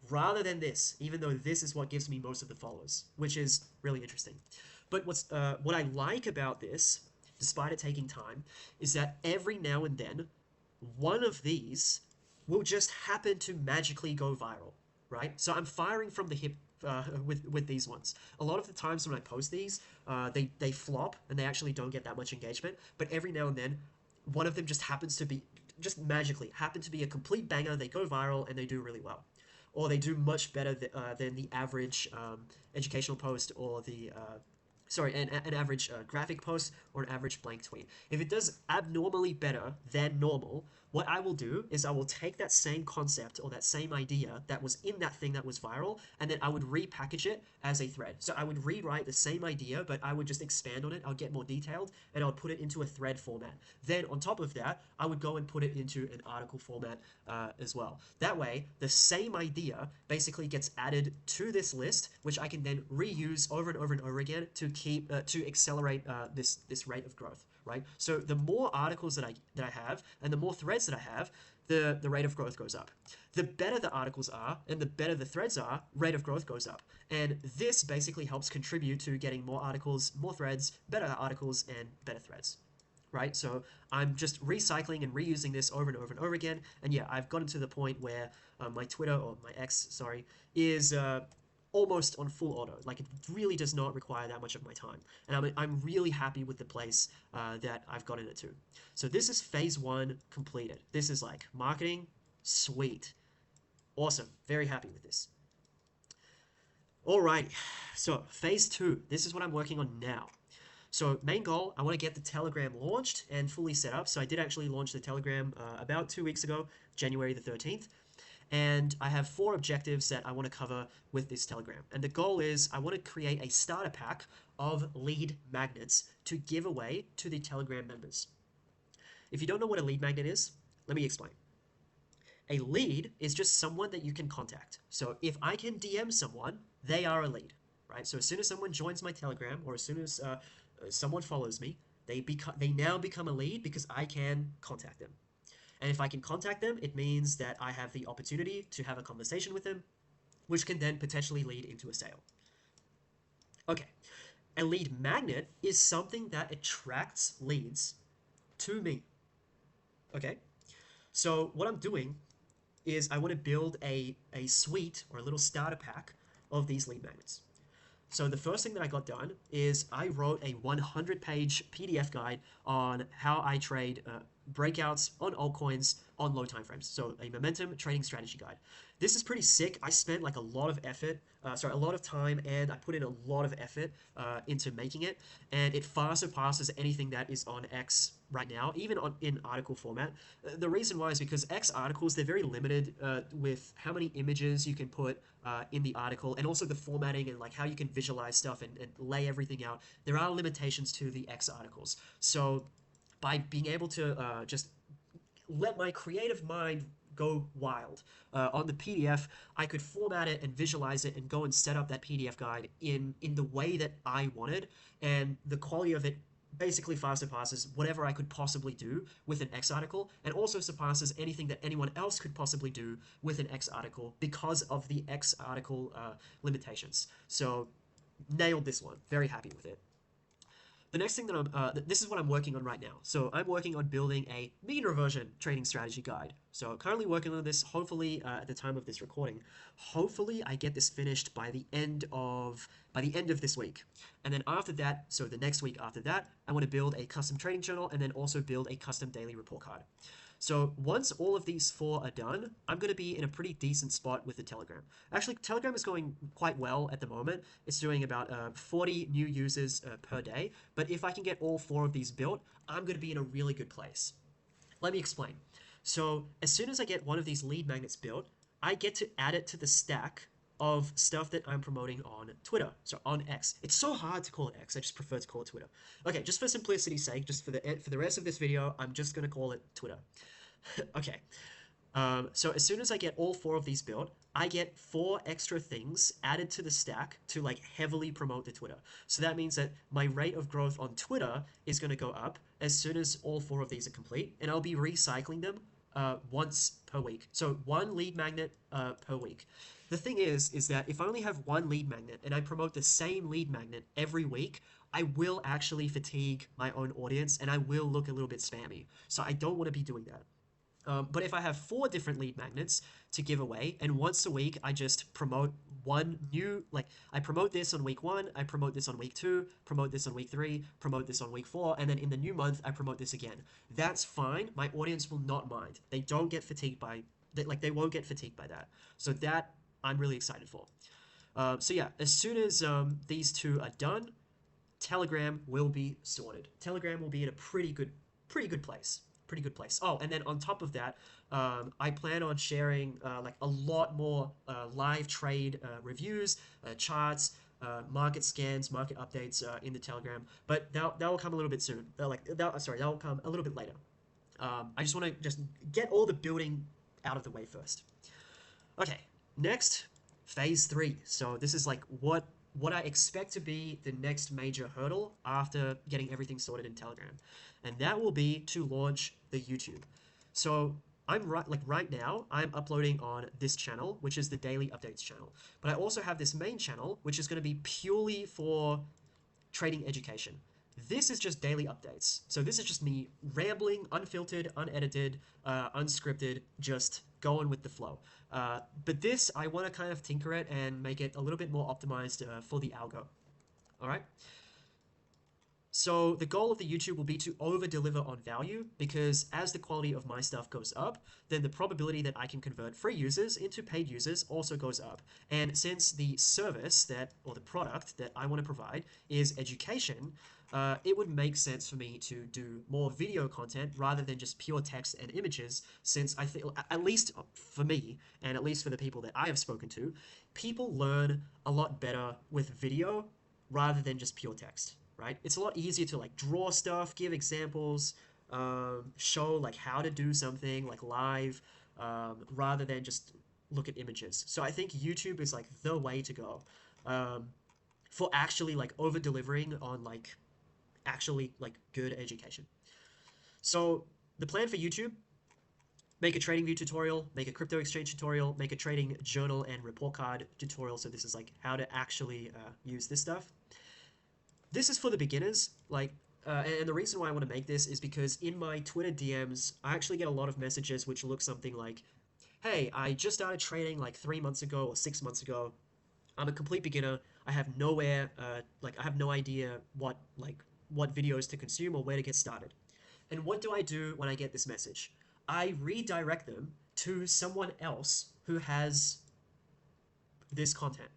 rather than this, even though this is what gives me most of the followers, which is really interesting. But what I like about this, despite it taking time, is that every now and then, one of these will just happen to magically go viral, right? So I'm firing from the hip with these ones. A lot of the times when I post these, they flop and they actually don't get that much engagement. But every now and then, one of them just happens to be, just magically, happen to be a complete banger. They go viral and they do really well. Or they do much better than the average educational post or an average graphic post or an average blank tweet. If it does abnormally better than normal, what I will do is I will take that same concept or that same idea that was in that thing that was viral, and then I would repackage it as a thread. So I would rewrite the same idea, but I would just expand on it. I'll get more detailed, and I'll put it into a thread format. Then on top of that, I would go and put it into an article format as well. That way, the same idea basically gets added to this list, which I can then reuse over and over and over again to accelerate this rate of growth. Right? So the more articles that I have and the more threads that I have, the rate of growth goes up. The better the articles are and the better the threads are, rate of growth goes up. And this basically helps contribute to getting more articles, more threads, better articles, and better threads. Right? So I'm just recycling and reusing this over and over and over again. And yeah, I've gotten to the point where my Twitter, or my X, sorry, is almost on full auto. Like, it really does not require that much of my time. And I'm really happy with the place that I've gotten it to. So this is phase 1 completed. This is like marketing, sweet. Awesome. Very happy with this. Alrighty. So phase 2. This is what I'm working on now. So main goal, I want to get the Telegram launched and fully set up. So I did actually launch the Telegram about 2 weeks ago, January the 13th. And I have 4 objectives that I want to cover with this Telegram. And the goal is I want to create a starter pack of lead magnets to give away to the Telegram members. If you don't know what a lead magnet is, let me explain. A lead is just someone that you can contact. So if I can DM someone, they are a lead, right? So as soon as someone joins my Telegram, or as soon as someone follows me, they now become a lead because I can contact them. And if I can contact them, it means that I have the opportunity to have a conversation with them, which can then potentially lead into a sale. Okay, a lead magnet is something that attracts leads to me. Okay, so what I'm doing is I want to build a suite or a little starter pack of these lead magnets. So the first thing that I got done is I wrote a 100-page PDF guide on how I trade breakouts on altcoins on low time frames. So a momentum trading strategy guide. This is pretty sick. I spent like a lot of effort, a lot of time, and I put in a lot of effort into making it, and it far surpasses anything that is on X right now, even in article format. The reason why is because X articles, they're very limited with how many images you can put in the article, and also the formatting and like how you can visualize stuff and lay everything out. There are limitations to the X articles. So by being able to just let my creative mind go wild on the PDF, I could format it and visualize it and go and set up that PDF guide in the way that I wanted, and the quality of it basically far surpasses whatever I could possibly do with an X article, and also surpasses anything that anyone else could possibly do with an X article because of the X article limitations. So nailed this one. Very happy with it. The next thing that this is what I'm working on right now. So I'm working on building a mean reversion trading strategy guide. So currently working on this, hopefully at the time of this recording, hopefully I get this finished by the end of this week. And then after that, so the next week after that, I want to build a custom trading journal and then also build a custom daily report card. So once all of these 4 are done, I'm going to be in a pretty decent spot with the Telegram. Actually, Telegram is going quite well at the moment. It's doing about 40 new users per day. But if I can get all 4 of these built, I'm going to be in a really good place. Let me explain. So as soon as I get one of these lead magnets built, I get to add it to the stack of stuff that I'm promoting on Twitter, so on X. It's so hard to call it X. I just prefer to call it Twitter. Okay, just for simplicity's sake, just for the rest of this video, I'm just gonna call it Twitter. Okay. So as soon as I get all 4 of these built, I get 4 extra things added to the stack to like heavily promote the Twitter. So that means that my rate of growth on Twitter is going to go up as soon as all 4 of these are complete, and I'll be recycling them once per week. So 1 lead magnet per week. The thing is that if I only have 1 lead magnet and I promote the same lead magnet every week, I will actually fatigue my own audience and I will look a little bit spammy. So I don't want to be doing that. But if I have 4 different lead magnets to give away, and once a week I just promote one new, like I promote this on week 1, I promote this on week 2, promote this on week 3, promote this on week 4, and then in the new month I promote this again. That's fine. My audience will not mind. They don't get fatigued by, they won't get fatigued by that. So that I'm really excited for. So yeah, as soon as these 2 are done, Telegram will be sorted. Telegram will be in a pretty good place. Pretty good place. Oh, and then on top of that, I plan on sharing like a lot more live trade reviews, charts, market scans, market updates in the Telegram. But that will come a little bit soon. That will come a little bit later. I just want to just get all the building out of the way first. Okay, next, phase 3. So this is like what I expect to be the next major hurdle after getting everything sorted in Telegram. And that will be to launch the YouTube. So I'm right now, I'm uploading on this channel, which is the daily updates channel. But I also have this main channel, which is going to be purely for trading education. This is just daily updates. So this is just me rambling, unfiltered, unedited, unscripted, just going with the flow. But this, I want to kind of tinker it and make it a little bit more optimized for the algo. All right. So the goal of the YouTube will be to over-deliver on value, because as the quality of my stuff goes up, then the probability that I can convert free users into paid users also goes up. And since the service or the product that I want to provide is education, it would make sense for me to do more video content rather than just pure text and images, since I think, at least for me, and at least for the people that I have spoken to, people learn a lot better with video rather than just pure text. Right? It's a lot easier to like draw stuff, give examples, show like how to do something like live. rather than just look at images. So I think YouTube is like the way to go um, for actually like over delivering on like actually like good education. So the plan for YouTube: make a trading view tutorial, make a crypto exchange tutorial, make a trading journal and report card tutorial. So this is like how to actually use this stuff. This is for the beginners. Like, and the reason why I want to make this is because in my Twitter DMs, I actually get a lot of messages which look something like, "Hey, I just started trading like 3 months ago or 6 months ago. I'm a complete beginner. I have nowhere, like I have no idea what videos to consume or where to get started." And what do I do when I get this message? I redirect them to someone else who has this content.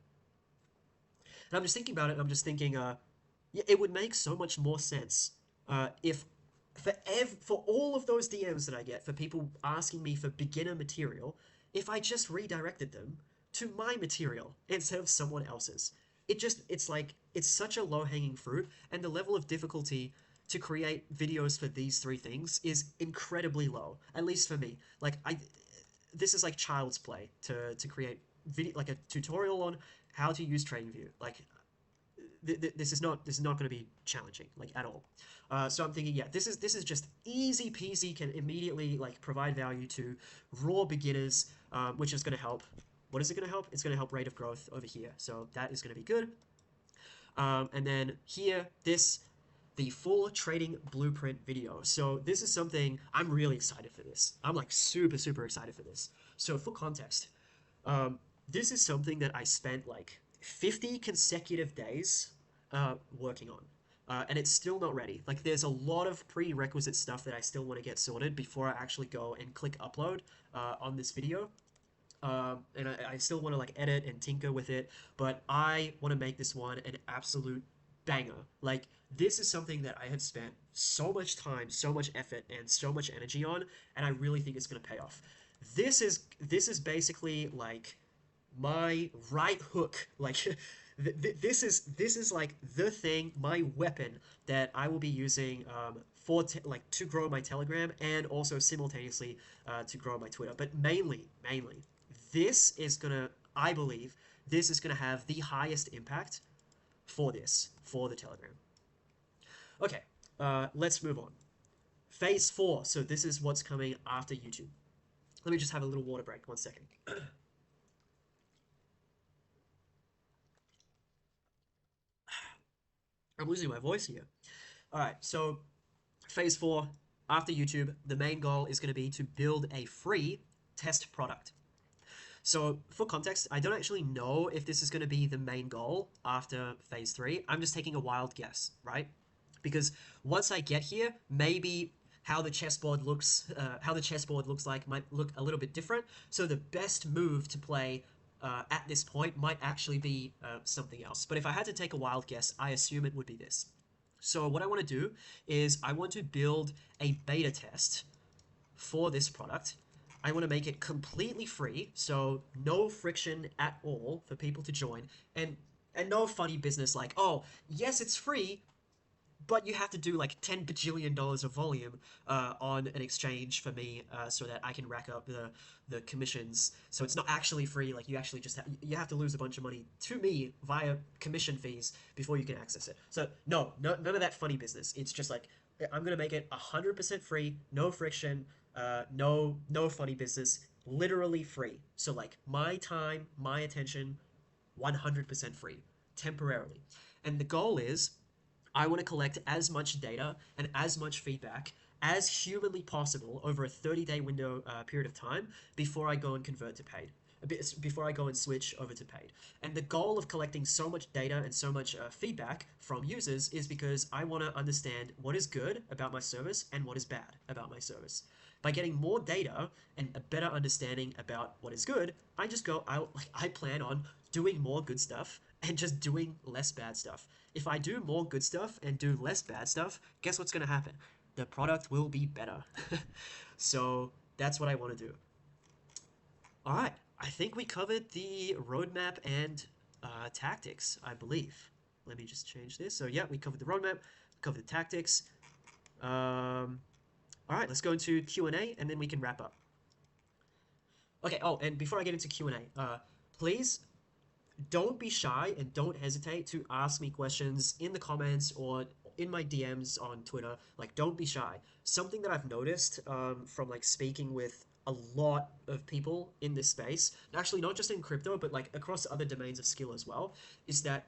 And I'm just thinking about it, and I'm just thinking, yeah, it would make so much more sense if for all of those DMs that I get for people asking me for beginner material, if I just redirected them to my material instead of someone else's. It's like it's such a low-hanging fruit, and the level of difficulty to create videos for these three things is incredibly low, at least for me. Like this is like child's play to create video, like a tutorial on how to use TradingView. Like this is not going to be challenging like at all. So I'm thinking, yeah, this is just easy peasy, can immediately like provide value to raw beginners, which is going to help. What is it going to help? It's going to help rate of growth over here. So that is going to be good. And then here, the full trading blueprint video. So this is something I'm really excited for this. I'm like super excited for this. So for context, this is something that I spent like 50 consecutive days working on. And it's still not ready. Like there's a lot of prerequisite stuff that I still want to get sorted before I actually go and click upload on this video. And I still want to like edit and tinker with it, but I want to make this one an absolute banger. Like this is something that I have spent so much time, so much effort, and so much energy on, and I really think it's going to pay off. This is basically like my right hook. Like this is like the thing, my weapon that I will be using like to grow my Telegram and also simultaneously to grow my Twitter. But mainly, this is gonna, I believe, this is gonna have the highest impact for the Telegram. Okay, let's move on. Phase 4. So this is what's coming after YouTube. Let me just have a little water break. 1 second. I'm losing my voice here. All right, so phase 4, after YouTube, the main goal is going to be to build a free test product. So for context, I don't actually know if this is going to be the main goal after phase 3. I'm just taking a wild guess, right? Because once I get here, maybe how the chessboard looks like might look a little bit different. So the best move to play at this point might actually be something else. But if I had to take a wild guess, I assume it would be this. So what I want to do is I want to build a beta test for this product. I want to make it completely free, so no friction at all for people to join, and no funny business like, oh, yes, it's free, but you have to do like $10 bajillion of volume on an exchange for me so that I can rack up the commissions. So it's not actually free. Like you actually just you have to lose a bunch of money to me via commission fees before you can access it. So no, none of that funny business. It's just like I'm gonna make it 100% free, no friction, no funny business, literally free. So like my time, my attention, 100% free, temporarily. And the goal is I want to collect as much data and as much feedback as humanly possible over a 30-day window period of time before I go and convert to paid, before I go and switch over to paid. And the goal of collecting so much data and so much feedback from users is because I want to understand what is good about my service and what is bad about my service. By getting more data and a better understanding about what is good, I plan on doing more good stuff and just doing less bad stuff. If I do more good stuff and do less bad stuff, guess what's going to happen? The product will be better. So that's what I want to do. All right, I think we covered the roadmap and tactics, I believe. Let me just change this. So yeah, we covered the roadmap, covered the tactics. All right, let's go into Q&A and then we can wrap up. Okay. Oh, and before I get into Q&A, please don't be shy and don't hesitate to ask me questions in the comments or in my DMs on Twitter. Like, don't be shy. Something that I've noticed from like speaking with a lot of people in this space, actually not just in crypto, but like across other domains of skill as well, is that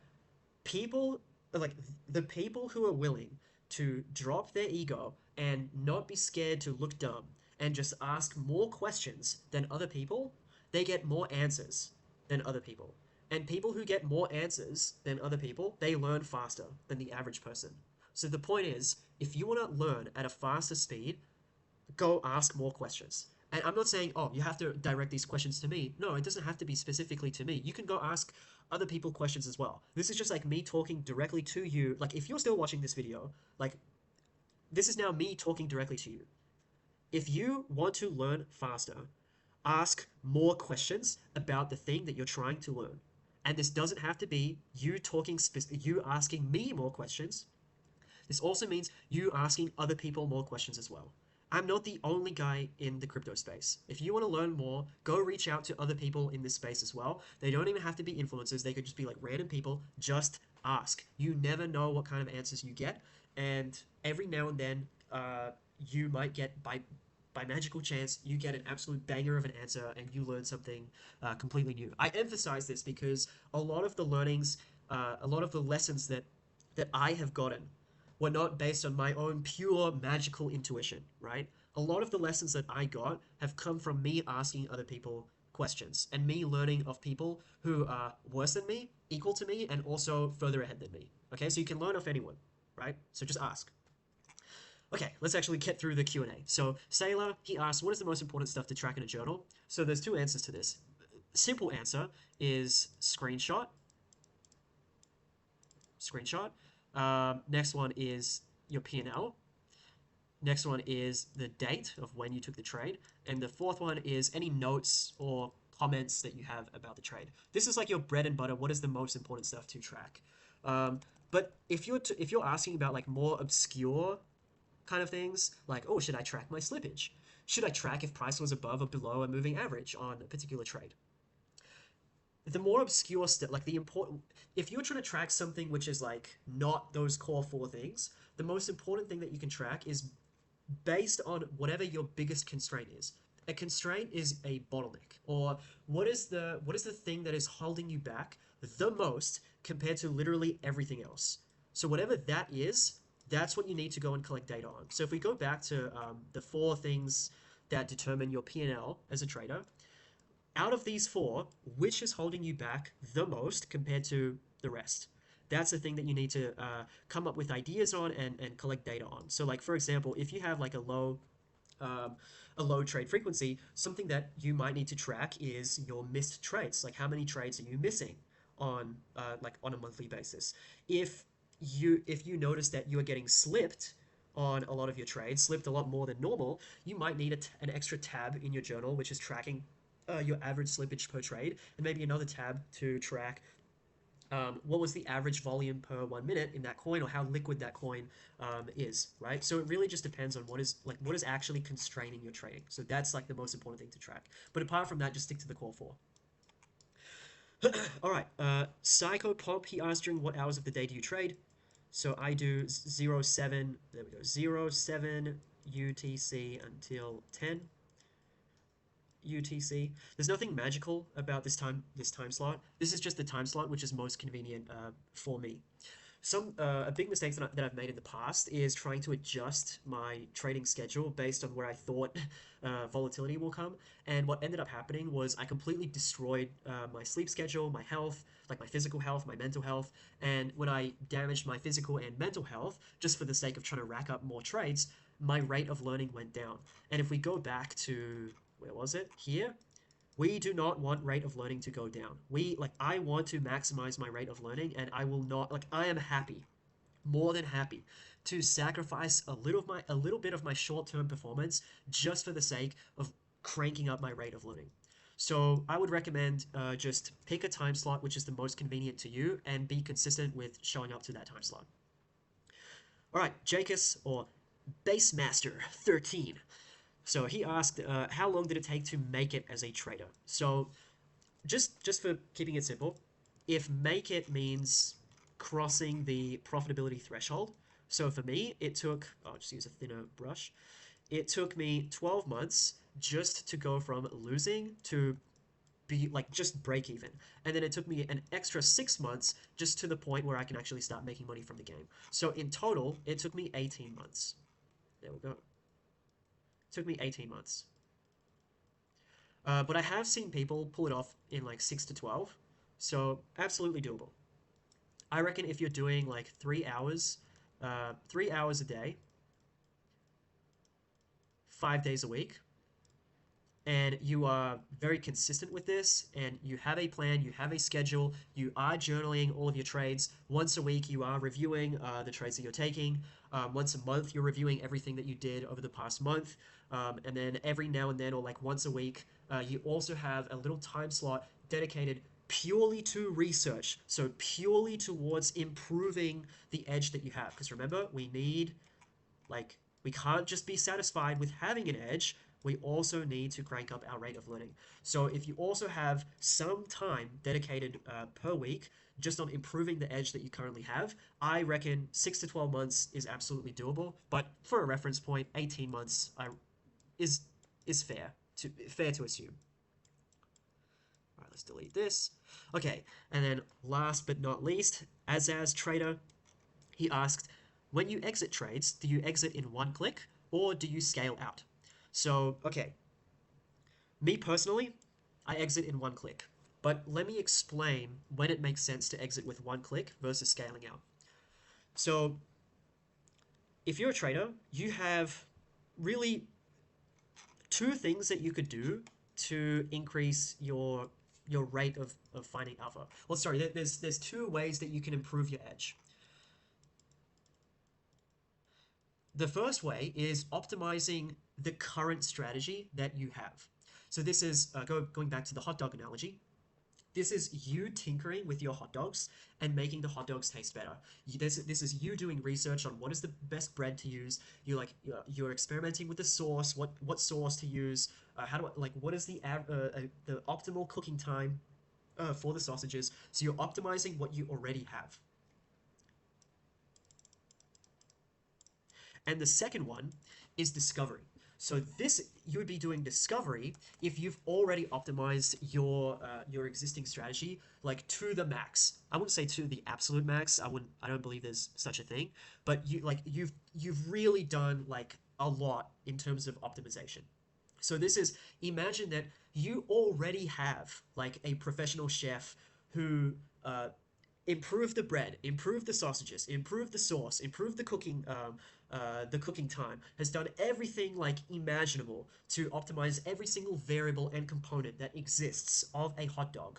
people like the people who are willing to drop their ego and not be scared to look dumb and just ask more questions than other people, they get more answers than other people. And people who get more answers than other people, they learn faster than the average person. So the point is, if you want to learn at a faster speed, go ask more questions. And I'm not saying, oh, you have to direct these questions to me. No, it doesn't have to be specifically to me. You can go ask other people questions as well. This is just like me talking directly to you. Like, if you're still watching this video, like, this is now me talking directly to you. If you want to learn faster, ask more questions about the thing that you're trying to learn. And this doesn't have to be you you asking me more questions. This also means you asking other people more questions as well. I'm not the only guy in the crypto space. If you want to learn more, go reach out to other people in this space as well. They don't even have to be influencers. They could just be like random people. Just ask. You never know what kind of answers you get. And every now and then, you might get, by magical chance, you get an absolute banger of an answer and you learn something completely new. I emphasize this because a lot of the learnings, a lot of the lessons that I have gotten were not based on my own pure magical intuition, right? A lot of the lessons that I got have come from me asking other people questions and me learning of people who are worse than me, equal to me, and also further ahead than me. Okay, so you can learn off anyone, right? So just ask. Okay, let's actually get through the Q&A. So Sailor, he asked, what is the most important stuff to track in a journal? So there's two answers to this. Simple answer is screenshot. Screenshot. Next one is your P&L. Next one is the date of when you took the trade. And the fourth one is any notes or comments that you have about the trade. This is like your bread and butter. What is the most important stuff to track? But if you're asking about like more obscure kind of things, like, oh, should I track my slippage? Should I track if price was above or below a moving average on a particular trade? The more obscure stuff, like the important, if you're trying to track something which is like not those core four things, the most important thing that you can track is based on whatever your biggest constraint is. A constraint is a bottleneck, or what is the thing that is holding you back the most compared to literally everything else. So whatever that is, that's what you need to go and collect data on. So if we go back to the four things that determine your P&L as a trader, out of these four, which is holding you back the most compared to the rest? That's the thing that you need to come up with ideas on and collect data on. So like, for example, if you have like a low trade frequency, something that you might need to track is your missed trades. Like, how many trades are you missing on like on a monthly basis? If you notice that you are getting slipped on a lot of your trades, slipped a lot more than normal, you might need an extra tab in your journal, which is tracking your average slippage per trade, and maybe another tab to track what was the average volume per 1 minute in that coin, or how liquid that coin is, right? So it really just depends on what is actually constraining your trading. So that's like the most important thing to track. But apart from that, just stick to the core four. All right, Psycho Pop, he asked, during what hours of the day do you trade? So I do 07, there we go, 07 UTC until 10 UTC. There's nothing magical about this time slot. This is just the time slot which is most convenient for me. A big mistake that I've made in the past is trying to adjust my trading schedule based on where I thought volatility will come. And what ended up happening was I completely destroyed my sleep schedule, my health, like my physical health, my mental health. And when I damaged my physical and mental health, just for the sake of trying to rack up more trades, my rate of learning went down. And if we go back to, where was it? Here. We do not want rate of learning to go down. I want to maximize my rate of learning, and I will not, I am happy, more than happy, to sacrifice a little bit of my short-term performance just for the sake of cranking up my rate of learning. So I would recommend just pick a time slot which is the most convenient to you and be consistent with showing up to that time slot. All right, Jacus, or Basemaster 13. So he asked, how long did it take to make it as a trader? So just for keeping it simple, if make it means crossing the profitability threshold, so for me, it took, I'll just use a thinner brush. It took me 12 months just to go from losing to be like just break even. And then it took me an extra 6 months just to the point where I can actually start making money from the game. So in total, it took me 18 months. There we go. It took me 18 months. But I have seen people pull it off in like 6 to 12. So absolutely doable. I reckon if you're doing like 3 hours a day, 5 days a week, and you are very consistent with this, and you have a plan, you have a schedule, you are journaling all of your trades. Once a week, you are reviewing the trades that you're taking. Once a month, you're reviewing everything that you did over the past month. And then every now and then, or like once a week, you also have a little time slot dedicated purely to research. So purely towards improving the edge that you have. Because remember, we can't just be satisfied with having an edge. We also need to crank up our rate of learning. So if you also have some time dedicated per week just on improving the edge that you currently have, I reckon 6 to 12 months is absolutely doable. But for a reference point, 18 months is fair to assume. All right, let's delete this. Okay, and then last but not least, as Trader, he asked, when you exit trades, do you exit in one click or do you scale out? So, okay, me personally, I exit in one click. But let me explain when it makes sense to exit with one click versus scaling out. So, if you're a trader, you have really two things that you could do to increase your rate of finding alpha. Well, sorry, there's two ways that you can improve your edge. The first way is optimizing the current strategy that you have. So this is going back to the hot dog analogy. This is you tinkering with your hot dogs and making the hot dogs taste better. This is you doing research on what is the best bread to use. You're experimenting with the sauce, what sauce to use, what is the optimal cooking time for the sausages. So you're optimizing what you already have. And the second one is discovery. So this, you would be doing discovery if you've already optimized your existing strategy like to the max. I wouldn't say to the absolute max. I don't believe there's such a thing. But you've really done like a lot in terms of optimization. So this is, imagine that you already have like a professional chef who improve the bread, improve the sausages, improve the sauce, improve the cooking time, has done everything like imaginable to optimize every single variable and component that exists of a hot dog.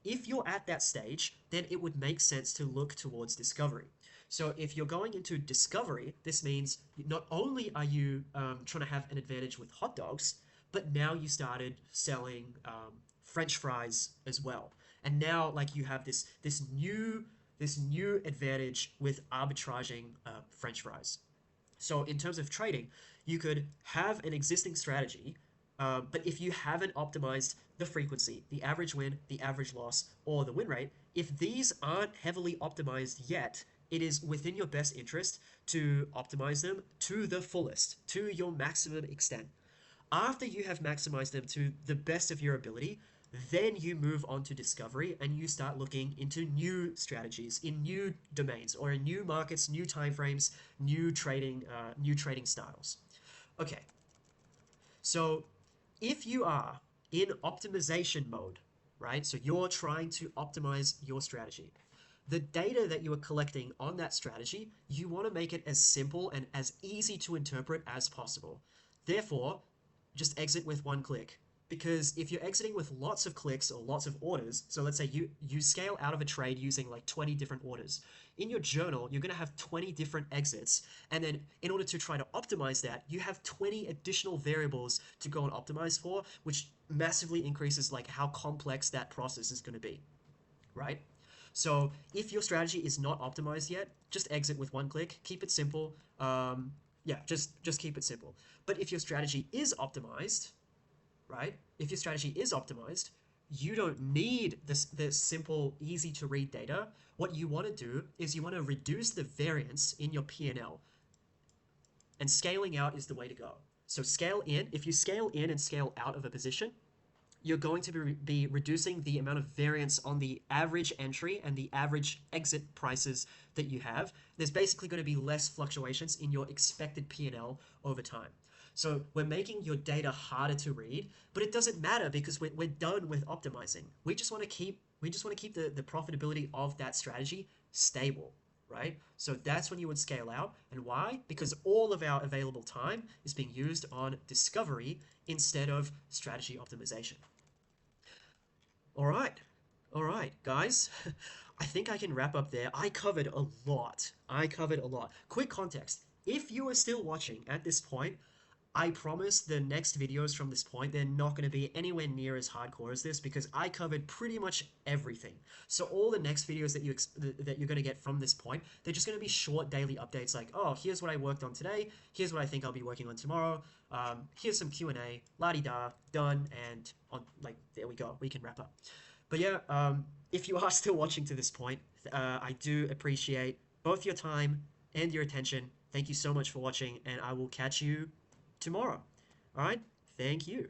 If you're at that stage, then it would make sense to look towards discovery. So if you're going into discovery, this means not only are you trying to have an advantage with hot dogs, but now you started selling French fries as well. And now like you have this new advantage with arbitraging French fries. So in terms of trading, you could have an existing strategy, but if you haven't optimized the frequency, the average win, the average loss, or the win rate, if these aren't heavily optimized yet, it is within your best interest to optimize them to the fullest, to your maximum extent. After you have maximized them to the best of your ability, then you move on to discovery and you start looking into new strategies in new domains or in new markets, new timeframes, new trading styles. Okay, so if you are in optimization mode, right? So you're trying to optimize your strategy. The data that you are collecting on that strategy, you want to make it as simple and as easy to interpret as possible. Therefore, just exit with one click. Because if you're exiting with lots of clicks or lots of orders, so let's say you scale out of a trade using like 20 different orders. In your journal, you're going to have 20 different exits. And then in order to try to optimize that, you have 20 additional variables to go and optimize for, which massively increases like how complex that process is going to be, right? So if your strategy is not optimized yet, just exit with one click. Keep it simple. Yeah, just keep it simple. But if your strategy is optimized, right? If your strategy is optimized, you don't need this simple, easy to read data. What you want to do is you want to reduce the variance in your P&L, and scaling out is the way to go. So scale in. If you scale in and scale out of a position, you're going to be reducing the amount of variance on the average entry and the average exit prices that you have. There's basically going to be less fluctuations in your expected P&L over time. So we're making your data harder to read, but it doesn't matter because we're done with optimizing. We just want to keep the profitability of that strategy stable, right? So that's when you would scale out. And why? Because all of our available time is being used on discovery instead of strategy optimization. All right. All right, guys. I think I can wrap up there. I covered a lot. I covered a lot. Quick context. If you are still watching at this point, I promise the next videos from this point, they're not going to be anywhere near as hardcore as this because I covered pretty much everything. So all the next videos that you're going to get from this point, they're just going to be short daily updates like, oh, here's what I worked on today. Here's what I think I'll be working on tomorrow. Here's some Q&A, la-di-da, done, and on, like, there we go. We can wrap up. But yeah, if you are still watching to this point, I do appreciate both your time and your attention. Thank you so much for watching, and I will catch you tomorrow. All right? Thank you.